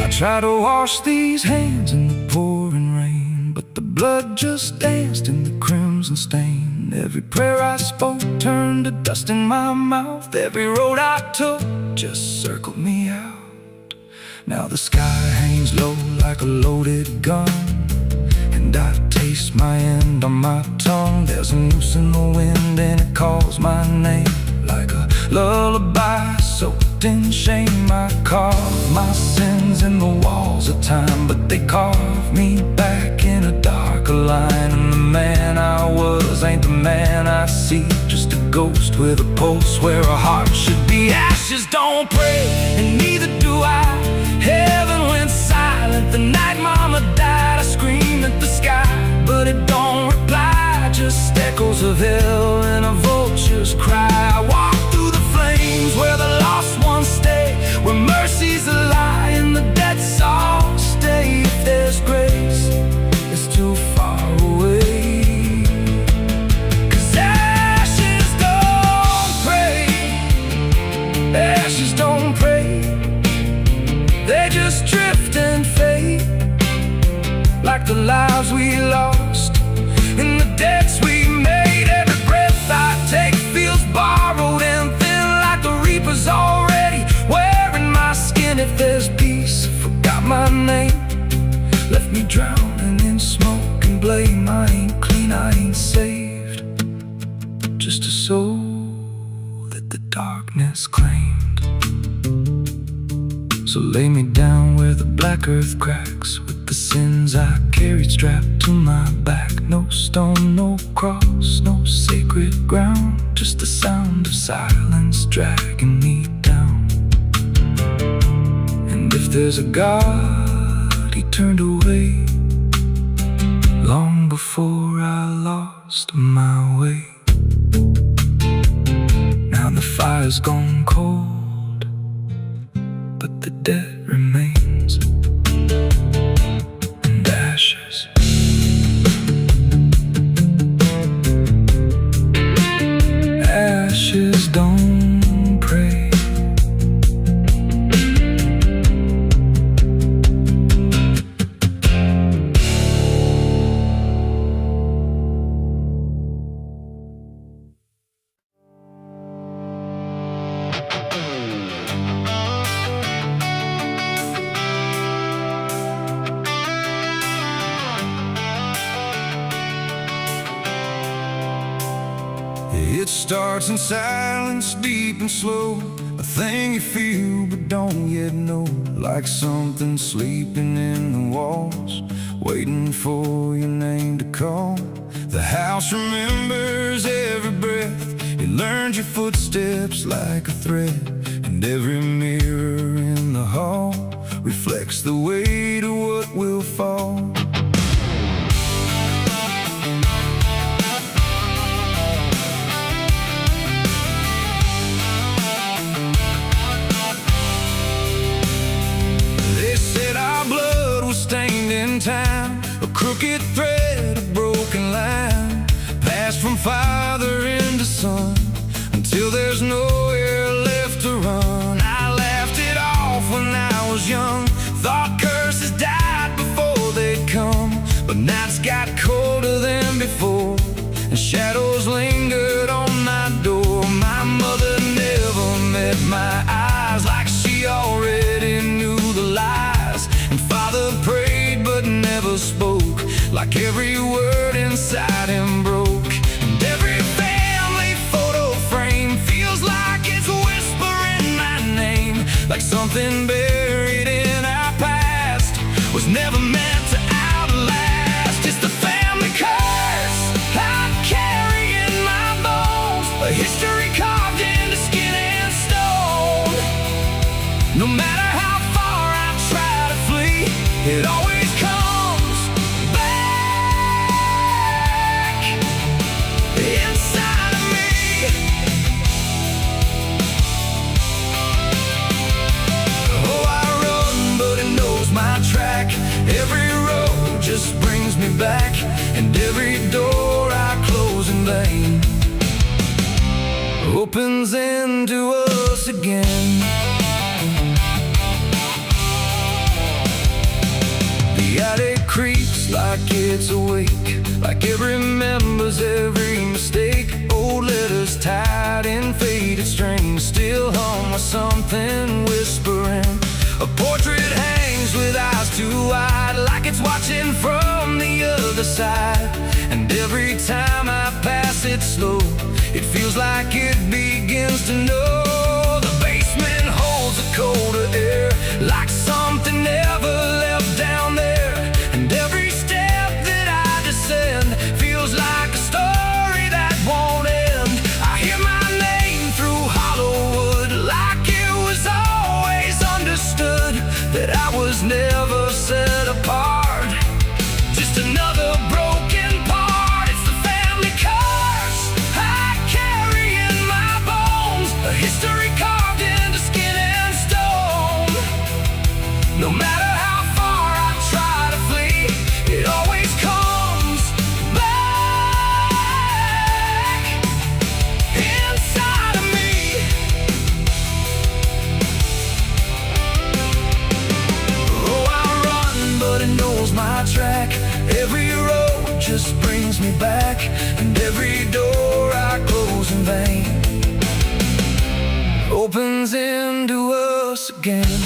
I try to wash these hands in the pouring rain, but the blood just danced in the crimson stain. Every prayer I spoke turned to dust in my mouth. Every road I took just circled me out. Now the sky hangs low like a loaded gun, and I taste my end on my tongue. There's a noose in the wind and it calls my name like a lullaby soaked in shame. I carve my sins in the walls of time, but they carve me back in a darker line. And the man I was ain't the man I see, just a ghost with a pulse where a heart should be. Ashes don't pray, and neither do I. Heaven went silent the night mama died. I scream at the sky, but it don't reply. Just echoes of hell and a vulture's cry. I walk through the flames where the lost ones stay, where mercy's a lie and the dead souls stay. If there's grace, it's too far away, 'cause ashes don't pray. Ashes don't pray, they just drift and fade, like the lives we lost and the debts we made. Every breath I take feels borrowed and thin, like the reaper's already wearing my skin. If there's peace, forgot my name, left me drowning in smoke and blame. I ain't clean, I ain't saved, like earth cracks with the sins I carried strapped to my back. No stone, no cross, no sacred ground, just the sound of silence dragging me down. And if there's a God, he turned away long before I lost my way. Now the fire's gone cold, but the debt remains, and ashes. Ashes don't pray. It starts in silence, deep and slow, a thing you feel but don't yet know. Like something sleeping in the walls, waiting for your name to call. The house remembers every breath, it learns your footsteps like a thread. And every mirror in the hall reflects the weight of what will fall. Stained in time, a crooked thread, a broken line, passed from father into son, until there's nowhere left to run. I laughed it off when I was young, thought curses died before they'd come. But nights got colder than before, and shadows lingered on my door. My mother never met my eyes, like she already knew the lies. And father prayed but never spoke, like every word inside him broke. And every family photo frame feels like it's whispering my name, like something buried in our past was never meant to outlast. It's the family curse I carry in my bones, a history carved into skin and stone. No matter how far I try to flee, it always comes back inside of me. Oh, I run, but it knows my track. Every road just brings me back, and every door I close in vain opens into us again. The attic creaks like it's awake, like it remembers every mistake. Old letters tied in faded strings, still hung with something whispering. A portrait hangs with eyes too wide, like it's watching from the other side. And every time I pass it slow, it feels like it begins to know. The basement holds a colder air, like something never left down there. And every step that I descend feels like a story that won't end. I hear my name through hollow wood, like it was always understood that I was never set apart, just another broken part. It's the family curse I carry in my bones, a history carved into skin and stone. No matter how far I try to flee, it always comes back inside of me. Oh, I run, but it knows my track. Every road just brings me back, and every door I close in vain opens into us again.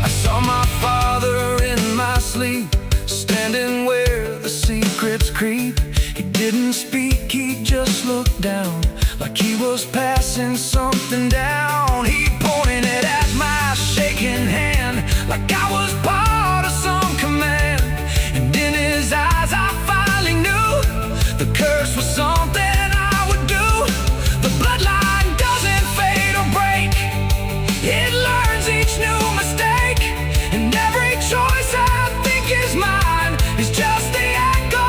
I saw my father in my sleep, standing where the secrets creep. He didn't speak, he just looked down, like he was passing something down. He pointed it at my shaking hand, like like I was part of some command. And in his eyes I finally knew the curse was something I would do. The bloodline doesn't fade or break, it learns each new mistake. And every choice I think is mine is just the echo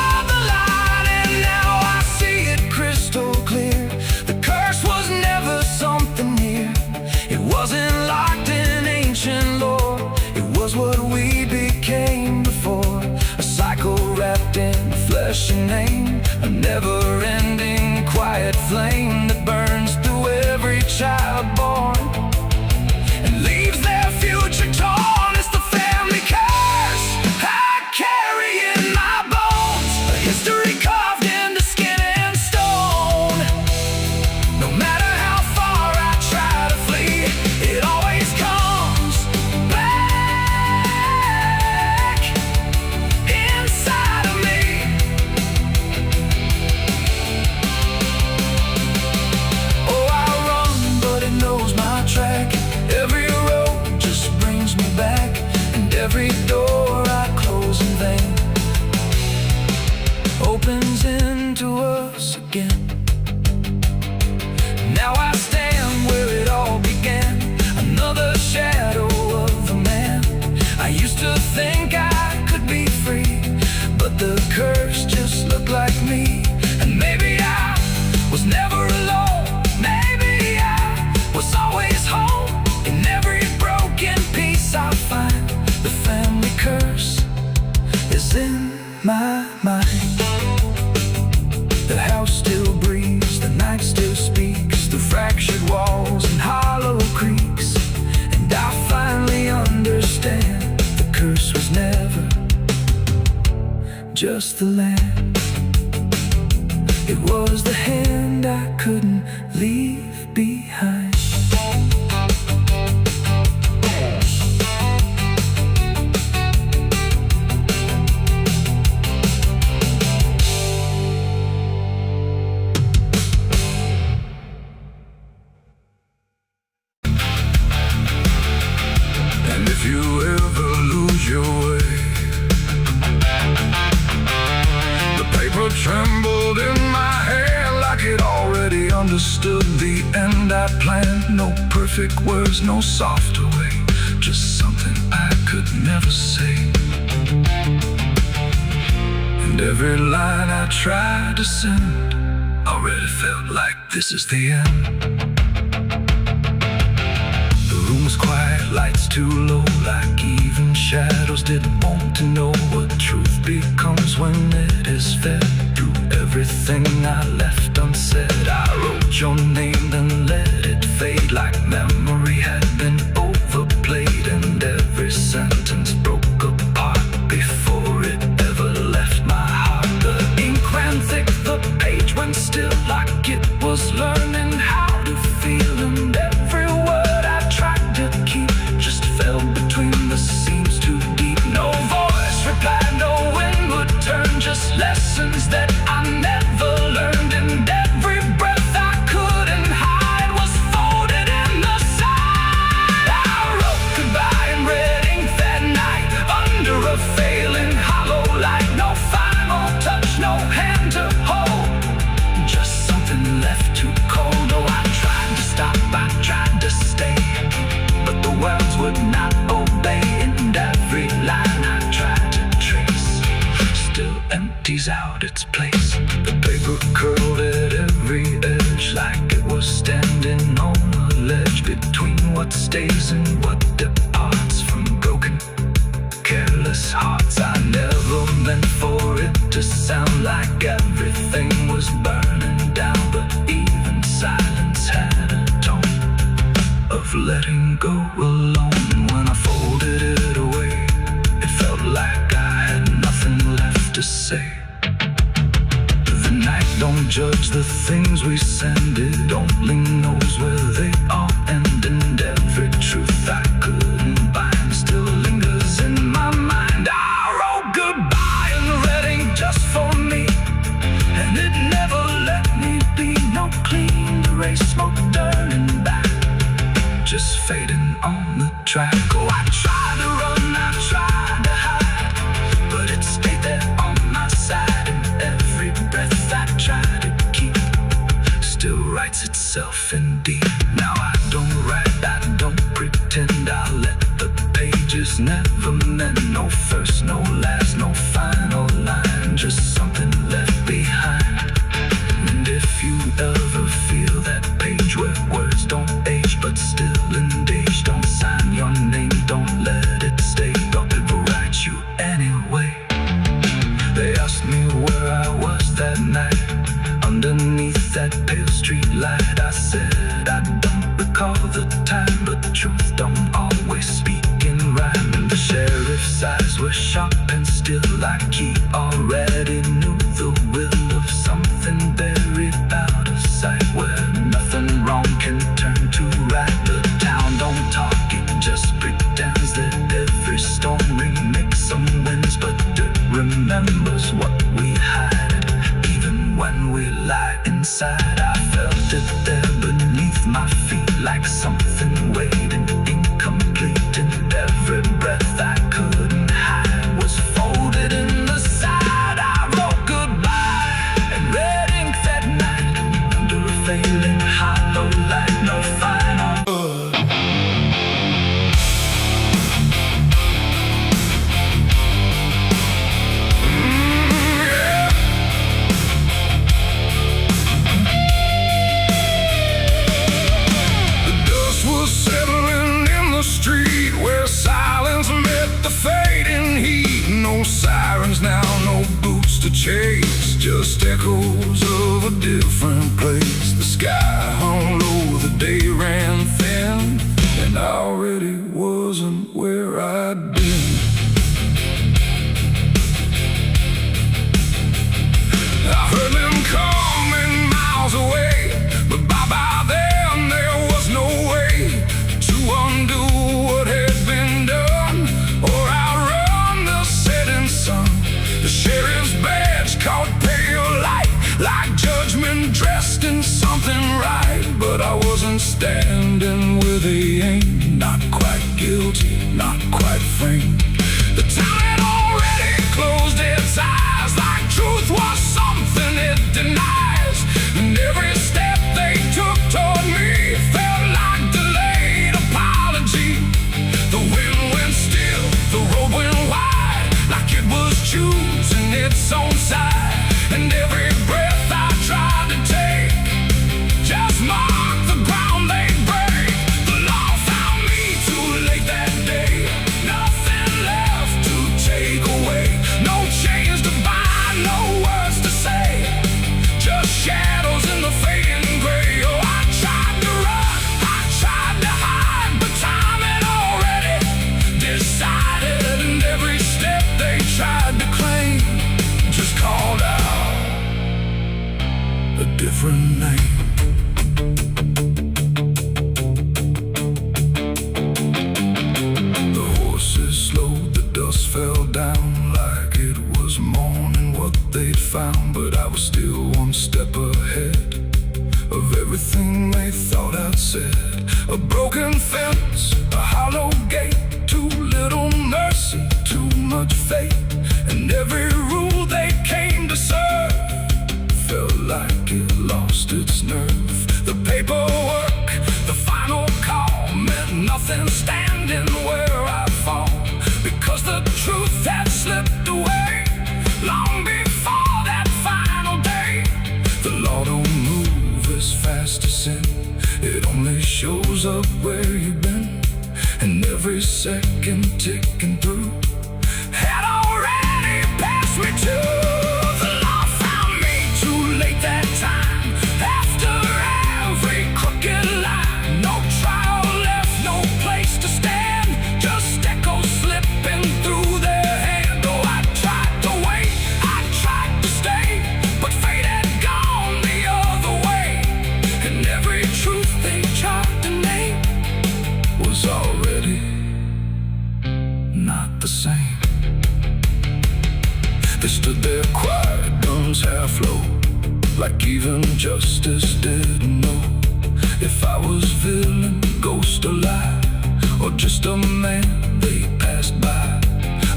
of the line. And now I see it crystal clear, the curse was never something near. It wasn't locked in ancient lore, it was what we became before. A cycle wrapped in flesh and name, a never-ending quiet flame that burns through every child born and leaves their future torn. It's the family curse I carry in my bones, a history carved into skin and stone. No matter how far I try to flee, it always comes back inside of me. Oh, I run, but it knows my track. Every road just brings me back, and every door I close in vain opens into us again. Now I stand where it all began, another shadow of a man. I used to think I could be free, but the curse just looked like me. And maybe I was never alone, maybe I was always home. In every broken piece I find, the family curse is in my mind. The house still breathes, the night still speaks through fractured walls and hollow creaks. And I finally understand the curse was never just the land, it was the hand I couldn't leave behind. And if you ever lose your way, the paper trembled in my hand like it already understood the end I planned. No perfect words, no softer way, just something I could never say. And every line I tried to send already felt like this is the end. The room was quiet, lights too low, like even shadows didn't want to know what truth becomes when it is fed through everything I left unsaid. I wrote your name, then let it fade like memory had been overplayed. And every sentence broke apart before it ever left my heart. The ink ran thick, the page went still, like it was learning how to feel. And every word I tried to keep just fell between the seams too deep. No voice replied, no wind would turn, just lessons that I never learned. And every breath I couldn't hide was folded in the side. I wrote goodbye in red ink that night, under a failing hollow light. No final touch, no hand to hold, just something left too cold. Oh, I tried to stop, I tried to stay, but the words would not obey. And every line I tried to trace still empties out its place. The paper curled at every edge like it was standing on a ledge between what stays and what departs from broken, careless hearts. I never meant for it to sound like everything was burning down, but even silence had a tone of letting go alone. When I folded it away, it felt like I had nothing left to say. The night don't judge the things we send, it only knows where they all end. And every truth I couldn't bind still lingers in my mind. I wrote goodbye in red ink just for me, and it never let me be. No clean erase, smoke turning back, just fading on the track. Oh, I tried myself indeed. Now I don't write, I don't pretend, I let the pages never meant no first, no last, no final line, just something left behind. And if you ever feel that page where words don't age but still engage, don't sign your name, don't let it stay, God will write you anyway. They asked me where I was that night, underneath that pale street light. I said I don't recall the time, but the truth don't always speak in rhyme. And the sheriff's eyes were sharp and still, like he already knew the will of something buried out of sight, where nothing wrong can turn to right. The town don't talk, it just pretends that every storm remakes some winds, but it remembers what we hide. Even when we lie inside, I felt it there beneath my feet, like something waiting incomplete. And every breath I couldn't hide was folded in the side. I wrote goodbye in red ink that night, under a failing hollow light, no final street where silence met the fading heat. No sirens now, no boots to chase, just echoes of a different place. The sky hung low, the day ran thin, and I already wasn't where I'd been. I heard them coming miles away, but by then there was no way to undo what had been done, or outrun the setting sun. The sheriff's badge caught pale light, like judgment dressed in something right. But I wasn't standing where they aimed, not quite guilty, not quite framed. The town had already closed its eyes, like truth was something it denies. And every step they took toward me felt like delayed apology. The wind went still, the road went wide, like it was choosing its own side. And every breath I tried to take just marked the ground they'd break. The law found me too late that day, nothing left to take away. No chains to bind, no words to say, just shadows in the fading gray. Oh, I tried to run, I tried to hide, but time had already decided. And every step they tried to claim just called out a different name. The horses slowed, the dust fell down, like it was morning what they'd found. But I was still one step ahead of everything they thought I'd said. A broken fence, a hollow gate, too little mercy, too much fate. And every rule they came to serve felt like it lost its nerve. The paperwork, the final call, meant nothing standing where I fall, because the truth had slipped away long before that final day. The law don't move as fast as sin, it only shows up where you've been. And every second ticking through had already passed me too. The law found me too late that time, after every crooked line. No trial left, no place to stand, just echoes slipping through their hand. Oh, I tried to wait, I tried to stay, but fate had gone the other way. And every truth they tried to name was already not the same. They stood there quiet, guns half low, like even justice didn't know if I was villain, ghost or lie, or just a man they passed by.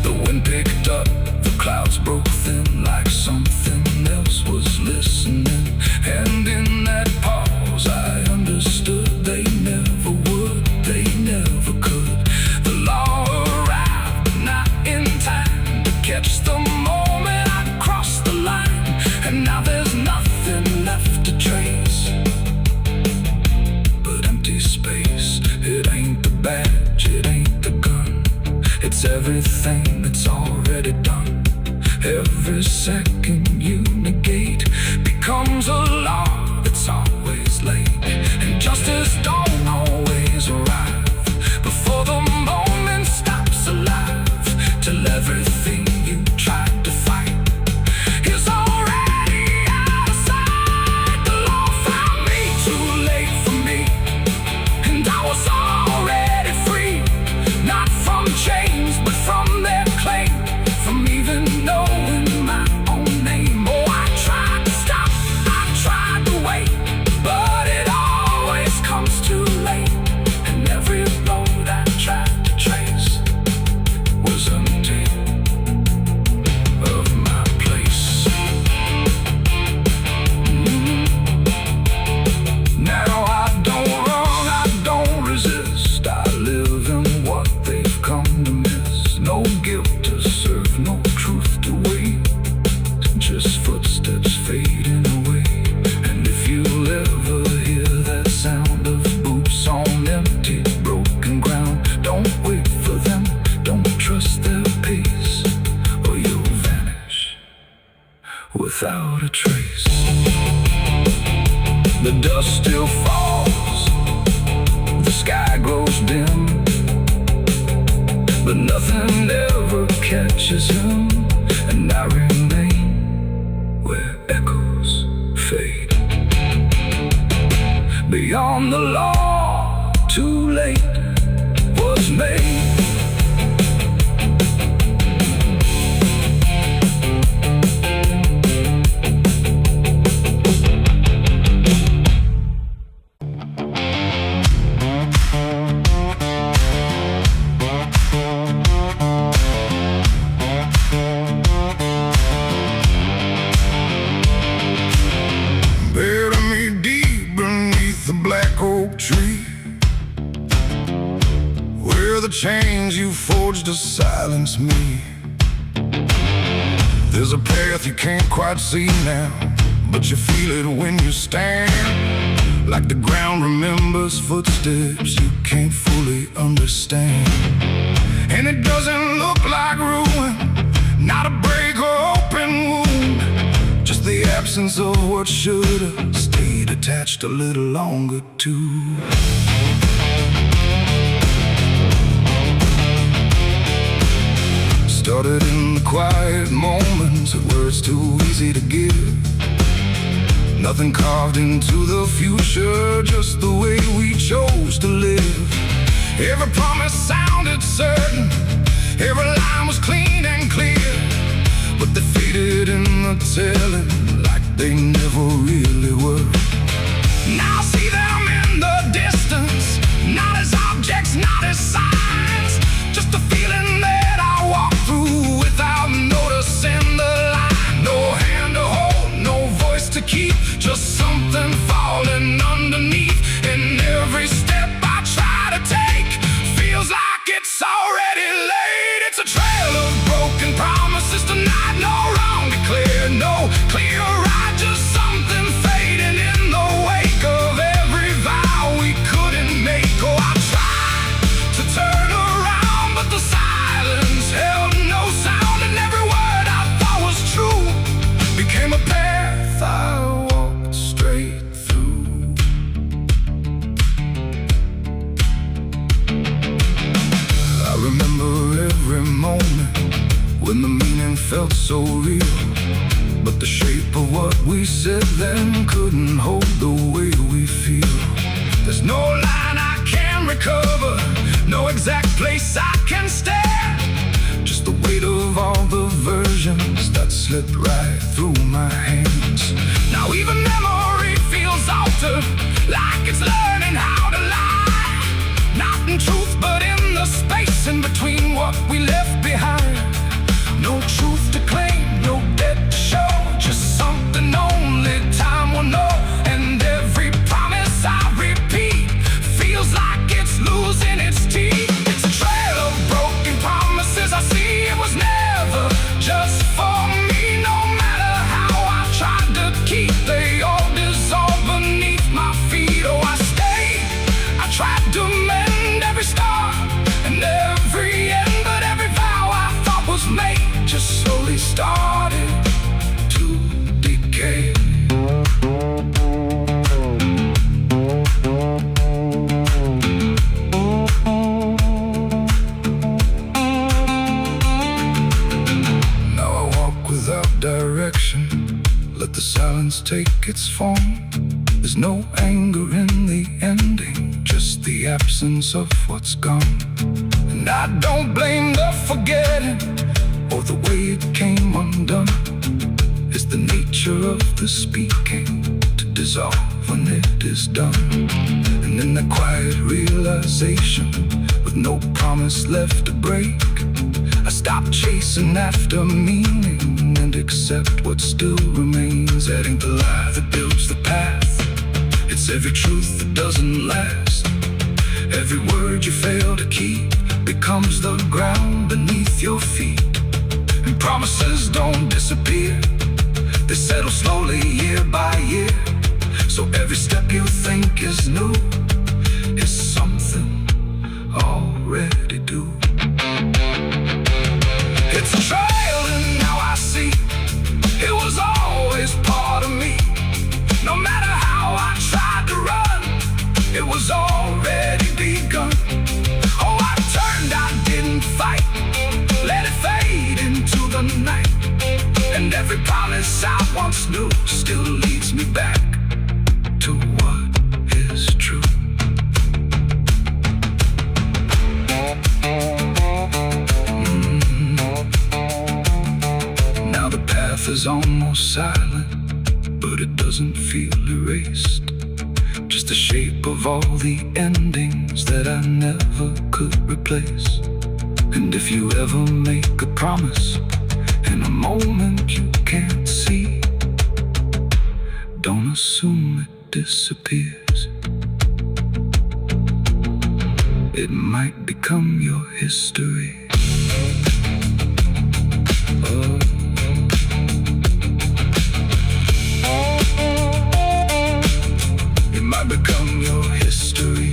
The wind picked up, the clouds broke thin, like something else was listening. And in that pause I understood every second you negate becomes a law that's always late, and justice don't always arrive before the moment stops alive, till everything you tried to fight is already out of sight. The law found me too late for me, and I was already free, not from chains but from their claim, from even knowing my own name. Oh, I tried to stop, I tried to wait, but it always comes too late, and every road I tried to trace was empty of my place. Now I don't run, I don't resist, I live in what they've come to miss. No guilt to serve, no truth to wait, just footsteps fading away. And if you'll ever hear that sound of boots on empty, broken ground, don't wait for them, don't trust their pace, or you'll vanish without a trace. The dust still falls, the sky grows dim, but nothing ever catches him, and I remain where echoes fade. Beyond the law, too late was made. Bury me deep beneath the black oak tree, where the chains you forged to silence me. There's a path you can't quite see now, but you feel it when you stand, like the ground remembers footsteps you can't fully understand. And it doesn't look like ruin, not a break or open wound, just the absence of what should have stayed attached a little longer too. Started in the quiet moments where it's too easy to give. Nothing carved into the future, just the way we chose to live. Every promise sounded certain, every line was clean and clear, but they faded in the telling like they never really were. Now I see them in the distance, not as objects, not as signs, just a feeling that I walk through without noticing the line. No hand to hold, no voice to keep, just something falling underneath. And every step I try to take feels like it's already late. It's a trail of broken promises tonight, no wrong declared, no clear right, just something fading in the wake of every vow we couldn't make. Oh, I tried to turn around, but the silence held no sound, and every word I thought was true became a path I walked straight through. I remember every moment when the meaning felt so real, but the shape of what we said then couldn't hold the way we feel. There's no line I can recover, no exact place I can stand, just the weight of all the versions that slipped right through my hands. Now even memory feels altered, like it's learning how to lie, not in truth but in the space in between what we left behind. No truth to claim, no debt to show, just something only time will know. And every promise I repeat feels like it's losing its teeth. It's a trail of broken promises I see, it was never just for me. No matter how I tried to keep, they all dissolve beneath my feet. Oh, I stayed, I tried to mend every star and every end, but every vow I thought was made just slowly started direction. Let the silence take its form. There's no anger in the ending, just the absence of what's gone. And I don't blame the forgetting or the way it came undone. It's the nature of the speaking to dissolve when it is done. And in the quiet realization, with no promise left to break, I stop chasing after meaning and accept what still remains. That ain't the lie that builds the path. It's every truth that doesn't last. Every word you fail to keep becomes the ground beneath your feet. And promises don't disappear, they settle slowly year by year. So every step you think is new is something already due. It's a trail and now I see it was always part of me. No matter how I tried to run, it was already begun. Oh, I turned, I didn't fight, let it fade into the night. And every promise I once knew still leads me back to what is true. Now the path is almost silent, but it doesn't feel erased. Just the shape of all the endings that I never could replace. And if you ever make a promise in a moment you can't see, don't assume it disappears. It might become your history. Oh. It might become your history.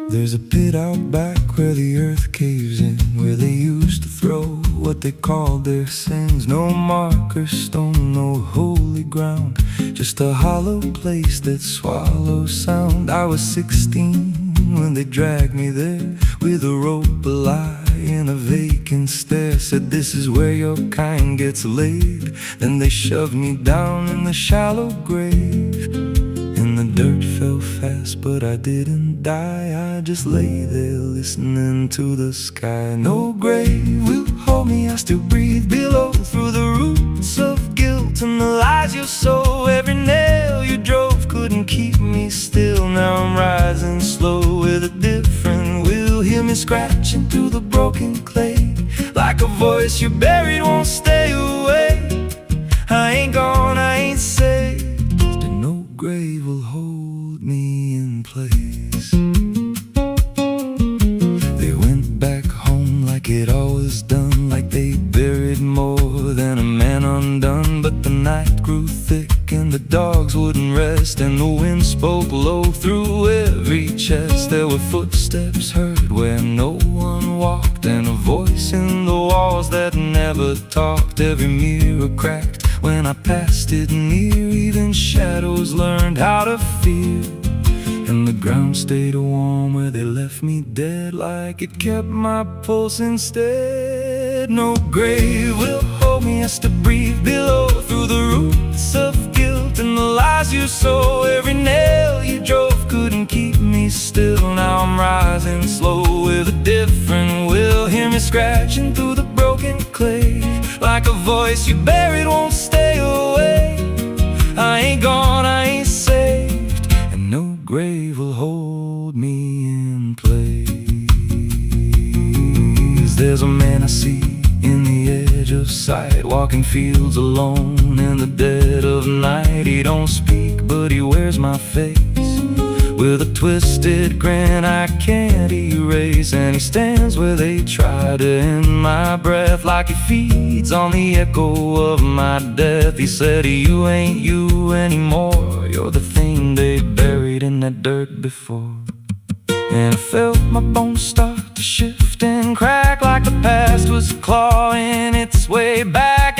There's a pit out back where the earth caves in, where they used to throw what they called their sins. No marker stone, no holy ground, just a hollow place that swallows sound. I was 16 when they dragged me there, with a rope, a lie, and a vacant stare. Said this is where your kind gets laid. Then they shoved me down in the shallow grave. And the dirt fell fast, but I didn't die. I just lay there listening to the sky. No grave will hold me, I still breathe below. Through the roots of guilt and the lies you sow, every nail you drove couldn't keep me still. Now I'm rising slow with a different will. Hear me scratching through the broken clay, like a voice you buried won't stay away. I ain't gone, I ain't saved, and no grave will hold me in place. They went back home like it always done, like they buried more than a man undone. But the night grew thick and the dogs wouldn't rest, and the wind spoke low through every chest. There were footsteps heard where no one walked, and a voice in the walls that never talked. Every mirror cracked when I passed it near, even shadows learned how to fear. And the ground stayed warm where they left me dead, like it kept my pulse instead. No grave will hold me, I still breathe below. Through the roots of guilt and the lies you sow, every nail you drove couldn't keep me still. Now I'm rising slow with a different will. Hear me scratching through the broken clay, like a voice you buried won't stay away. I ain't gone, I ain't saved, and no grave will hold me in place. There's a man I see in the edge of sight, walking fields alone in the dead of night. He don't speak, but he wears my face with a twisted grin I can't erase. And he stands where they try to end my breath, like he feeds on the echo of my death. He said, you ain't you anymore, you're the thing they buried in that dirt before. And I felt my bones start to shift and crack, like the past was clawing its way back.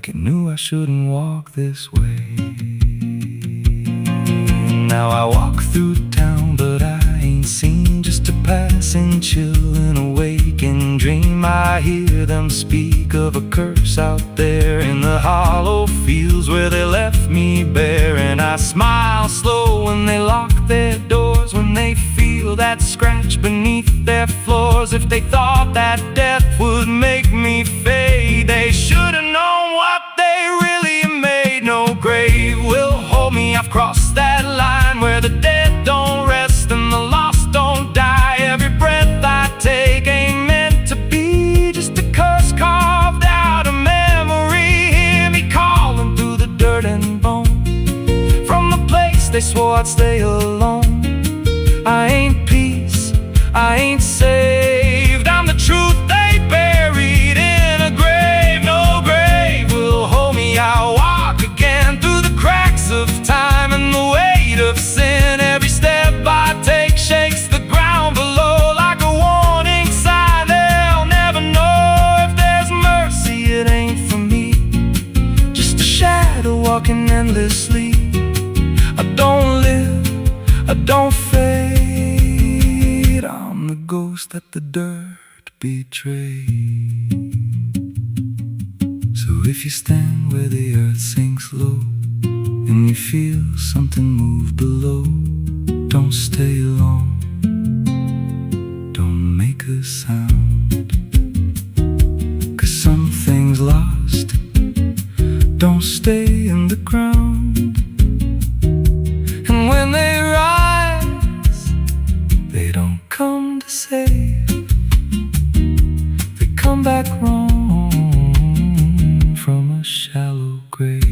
like it knew I shouldn't walk this way. Now I walk through town, but I ain't seen just a passing chill in a waking dream. I hear them speak of a curse out there in the hollow fields where they left me bare. And I smile slow when they lock their doors, when they feel that scratch beneath their floors. If they thought that death would make me fade, they should have known what they really made. No grave will hold me, I've crossed that line where the dead don't rest and the lost don't die. Every breath I take ain't meant to be, just a curse carved out of memory. Hear me calling through the dirt and bone, from the place they swore I'd stay alone. I ain't peace, I ain't saved, I'm the truth they buried in a grave. No grave will hold me, I'll walk again through the cracks of time and the weight of sin. Every step I take shakes the ground below like a warning sign. They'll never know if there's mercy, it ain't for me, just a shadow walking endlessly. I don't live, I don't fade, I'm the ghost that the dirt betrayed. So if you stand where the earth sinks low and you feel something move below, don't stay long, don't make a sound, 'cause something's lost, don't stay in the ground. And when they rise, they don't come to save, they come back wrong from a shallow grave.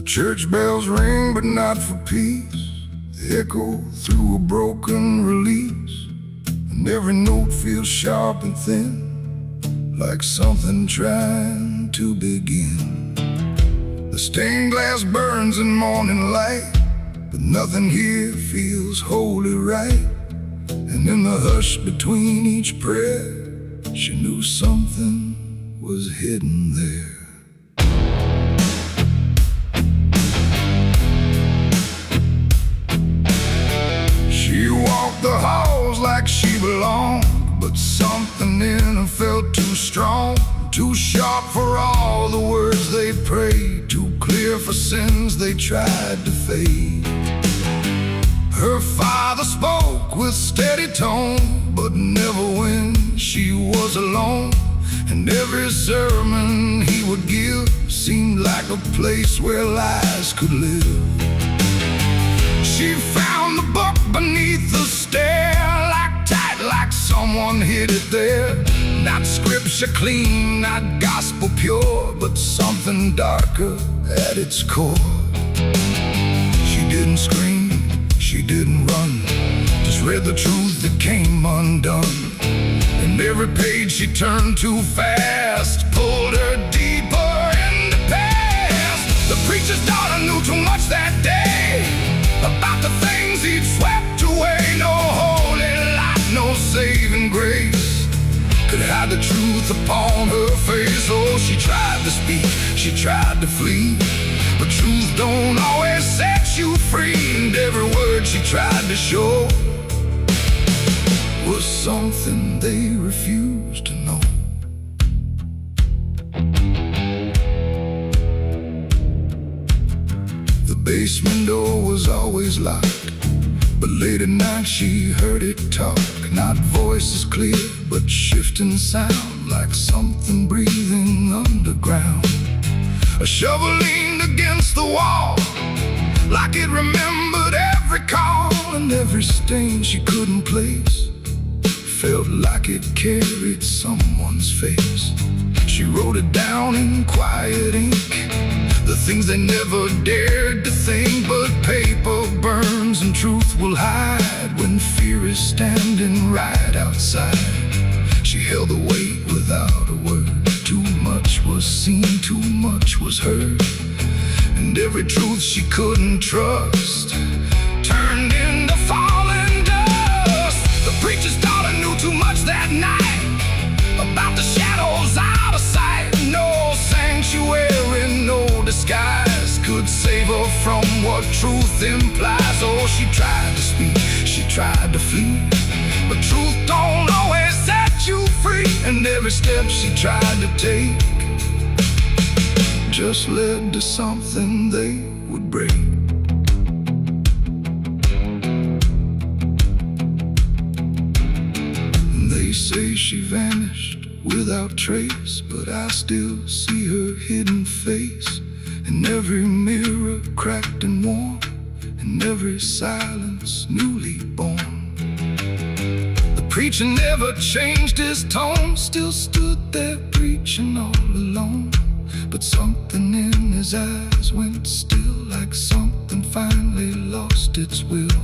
Church bells ring, but not for peace. They echo through a broken release, and every note feels sharp and thin, like something trying to begin. The stained glass burns in morning light, but nothing here feels wholly right. And in the hush between each prayer, she knew something was hidden there. She walked the halls like she belonged, but something in her felt too strong, too sharp for all the words they prayed, too clear for sins they tried to fade. Her father spoke with steady tone, but never when she was alone. And every sermon he would give seemed like a place where lies could live. She found the book beneath the stair, locked tight like someone hid it there. Not scripture clean, not gospel pure, but something darker at its core. She didn't scream, she didn't run, just read the truth that came undone. And every page she turned too fast pulled her deeper in the past. The preacher's daughter knew too much that day about the things he'd swept away. No holy light, no saving grace could hide the truth upon her face. Oh, she tried to speak, she tried to flee, but truth don't always set you free. And every word she tried to show was something they refused to know. The basement door was always locked, but late at night she heard it talk. Not voices clear, but shifting sound, like something breathing underground. A shovel leaned against the wall, like it remembered everything. Every call and every stain she couldn't place felt like it carried someone's face. She wrote it down in quiet ink, the things they never dared to think. But paper burns and truth will hide when fear is standing right outside. She held the weight without a word. Too much was seen, too much was heard, and every truth she couldn't trust turned into falling dust. The preacher's daughter knew too much that night about the shadows out of sight. No sanctuary, no disguise could save her from what truth implies. Oh, she tried to speak, she tried to flee, but truth don't always set you free. And every step she tried to take just led to something they would break. They say she vanished without trace, but I still see her hidden face in every mirror cracked and worn, in every silence newly born. The preacher never changed his tone, still stood there preaching all alone. But something in his eyes went still, like something finally lost its will.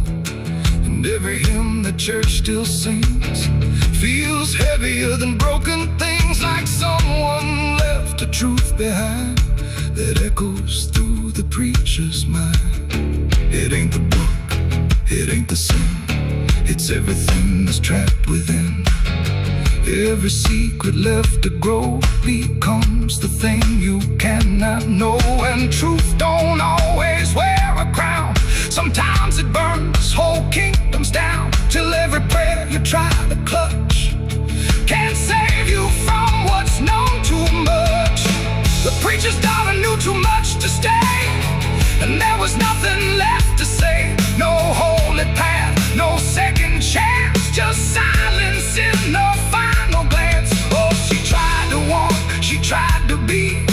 And every hymn the church still sings feels heavier than broken things, like someone left a truth behind that echoes through the preacher's mind. It ain't the book, it ain't the sin, it's everything that's trapped within. Every secret left to grow becomes the thing you cannot know. And truth don't always wear a crown, sometimes it burns whole kingdoms down, till every prayer you try to clutch can't save you from what's known too much. The preacher's daughter knew too much to stay, and there was nothing left to say. No holy path, no second chance, just silence in the final glance. Oh, she tried to walk, she tried to be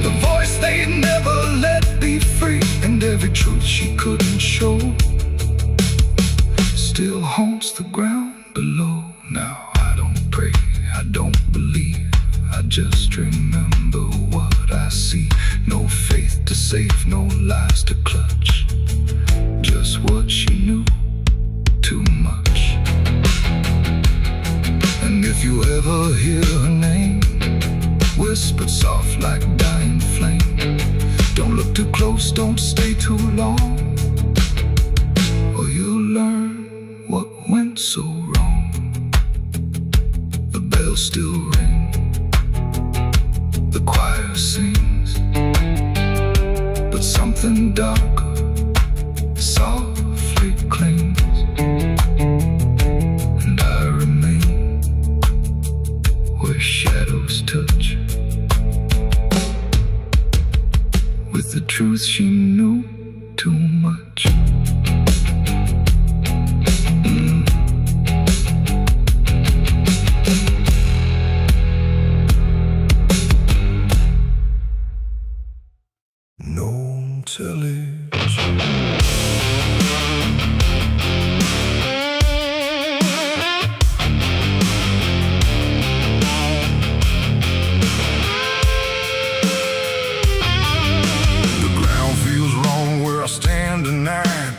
the voice they'd never let be free. And every truth she couldn't show still haunts the ground below. Now I don't pray, I don't believe, I just remember what I see. No faith to save, no lies to clutch, just what she knew, too much. And if you ever hear her name whispered soft like dying flame, don't look too close, don't stay too long, or you'll learn what went so wrong. The bells still ring, the choir sings, but something darker softly clings. And I remain where shadows touch, with the truth she knew too much. No television,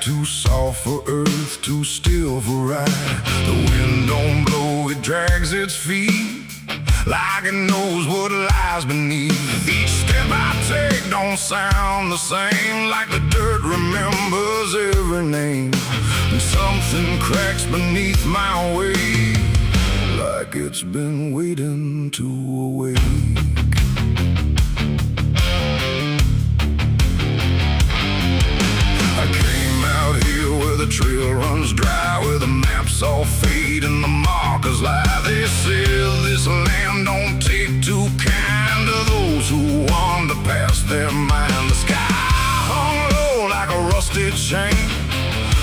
too soft for earth, too still for ride. The wind don't blow, it drags its feet like it knows what lies beneath. Each step I take don't sound the same, like the dirt remembers every name. And something cracks beneath my weight, like it's been waiting to awake. The trail runs dry, where the maps all fade and the markers lie. They said this land don't take too kind to those who wander past their mind. The sky hung low like a rusted chain,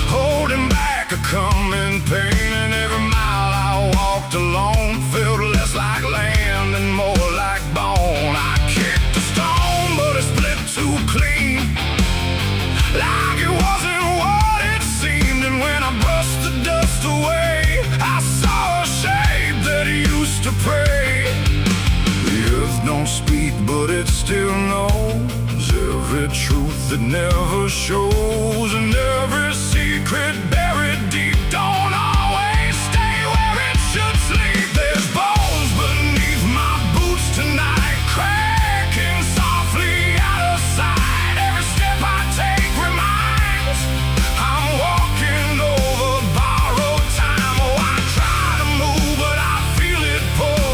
holding back a coming pain. And every mile I walked alone felt less like land and more like bone. I kicked a stone, but it split too clean, like it wasn't what it seemed. to pray. The earth don't speak, but it still knows every truth that never shows, and every secret buried deep don't always stay where it should sleep. There's bones beneath my boots tonight, cracking softly out of sight. Every step I take reminds I'm walking over borrowed time. Oh, I try to move, but I feel it pull,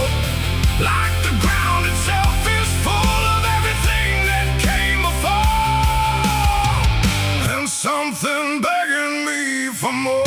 like the ground itself is full of everything that came before, and something begging me for more.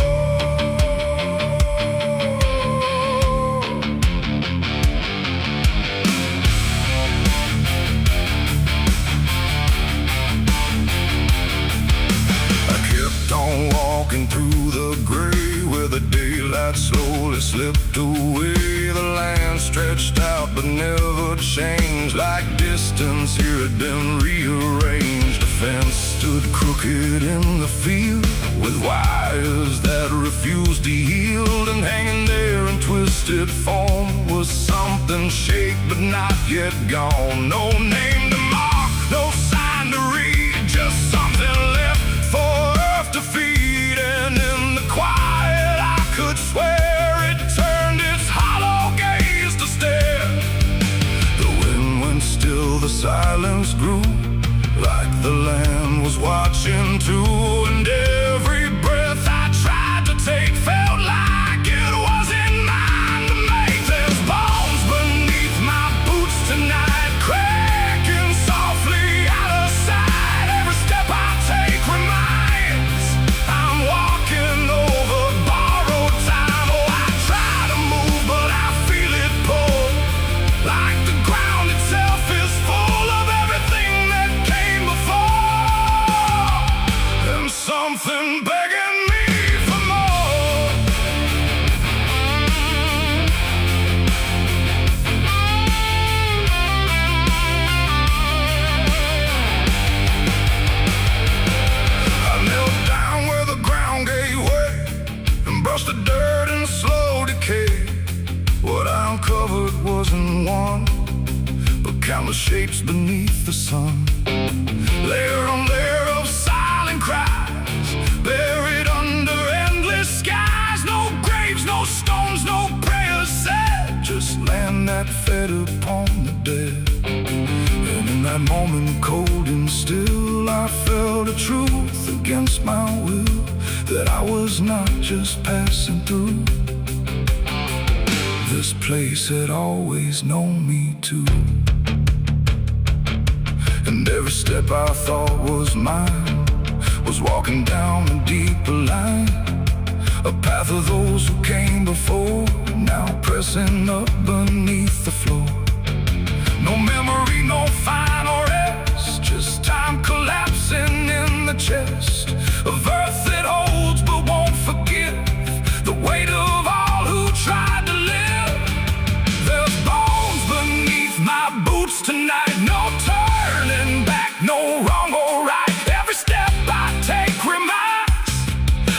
I kept on walking through the gray, where the daylight slowly slipped away. The land stretched out but never changed, like distance here had been rearranged. A fence stood crooked in the field, with wires that refused to yield, and hanging there in twisted form was something shaped but not yet gone. No name to mark, no sign to read, just something left for earth to feed. And in the quiet I could swear it turned its hollow gaze to stare. The wind went still, the silence grew, like the land was watching too. And every breath I tried to take felt like it wasn't mine to make. There's bones beneath my boots tonight, cracking softly out of sight. Every step I take reminds I'm walking over borrowed time. Oh, I try to move, but I feel it pull, like the ground itself is full of everything that came before, and something begging me for more. I knelt down where the ground gave way and brushed the dirt in slow decay. What I uncovered wasn't one, but countless shapes beneath the sun. Layer on layer of silent cries, buried under endless skies. No graves, no stones, no prayers said, just land that fed upon the dead. And in that moment, cold and still, I felt a truth against my will, that I was not just passing through. This place had always known me too. And every step I thought was mine was walking down a deeper line, a path of those who came before, now pressing up beneath the floor. No memory, no final rest, just time collapsing in the chest of earth that holds but won't forgive the weight of all who tried to live. There's bones beneath my boots tonight, no turning back, no wrong or right. Every step I take reminds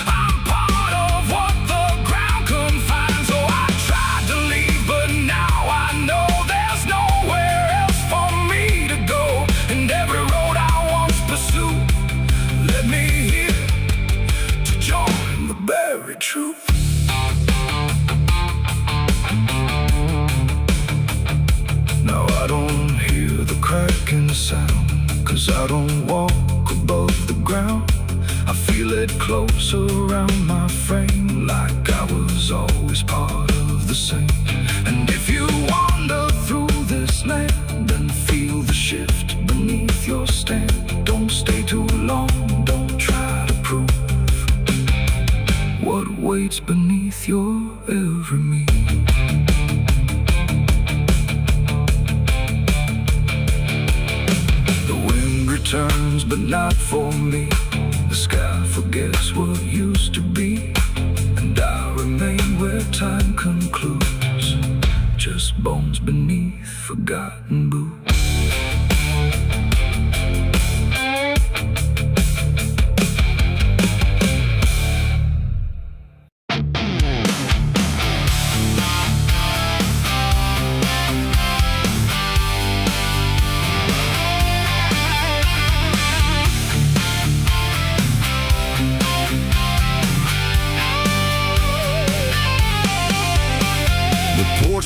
I'm part of what the ground confines. Oh, I tried to leave, but now I know there's nowhere else for me to go. And every road I once pursued led me here to join the buried truth. Now I don't hear the cracking sound, 'cause I don't walk above the ground. I feel it close around my frame, like I was always part of the same. And if you wander through this land and feel the shift beneath your stand, don't stay too long, don't try to prove what waits beneath your every move. The wind returns, but not for me. The sky forgets what used to be, and I remain where time concludes, just bones beneath forgotten boots.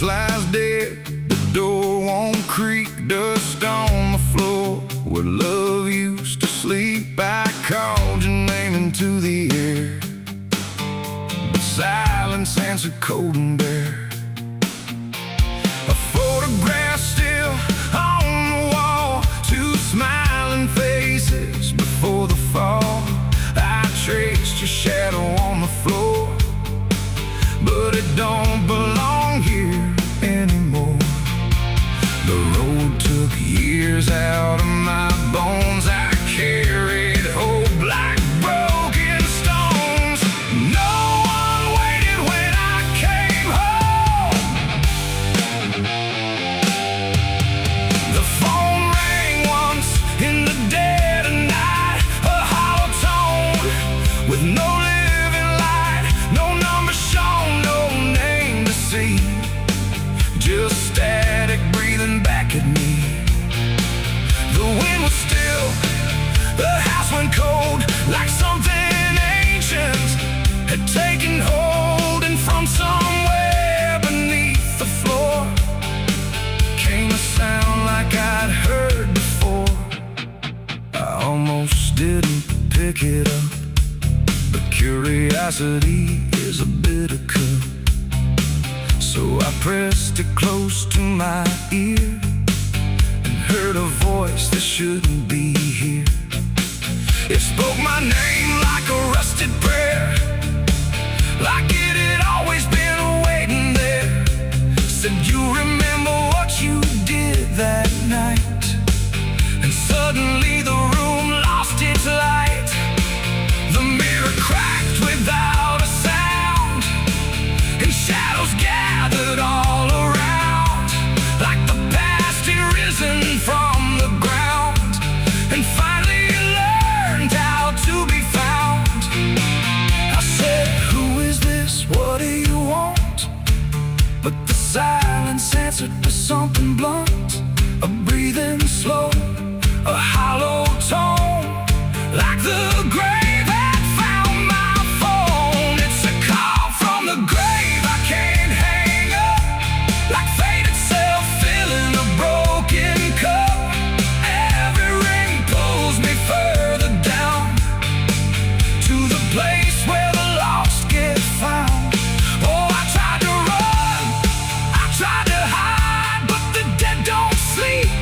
couch lies dead. The door won't creak, dust on the floor where love used to sleep. I called your name into the air, but silence answered cold and bare. A photograph still on the wall, two smiling faces before the fall. I traced your shadow on the floor, but it don't belong here anymore. The road took years out of my bones. I carried hope like broken stones. No one waited when I came home. The phone rang once in the dead of night, a hollow tone with no living light, no number shown, no name to see, just static breathing back at me. The wind was still, the house went cold, like something ancient had taken hold, and from somewhere beneath the floor came a sound like I'd heard before. I almost didn't pick it up, but curiosity is a bitter cup. So I pressed it close to my ear and heard a voice that shouldn't be here. It spoke my name like a rusted prayer, like it had always been waiting there. Said, you remember what you did that night? And suddenly the room lost its light. The mirror cracked without a sound, and shadows gathered all around, like the past had risen from the ground and finally learned how to be found. I said, who is this? What do you want? But the silence answered with something blunt, a breathing slow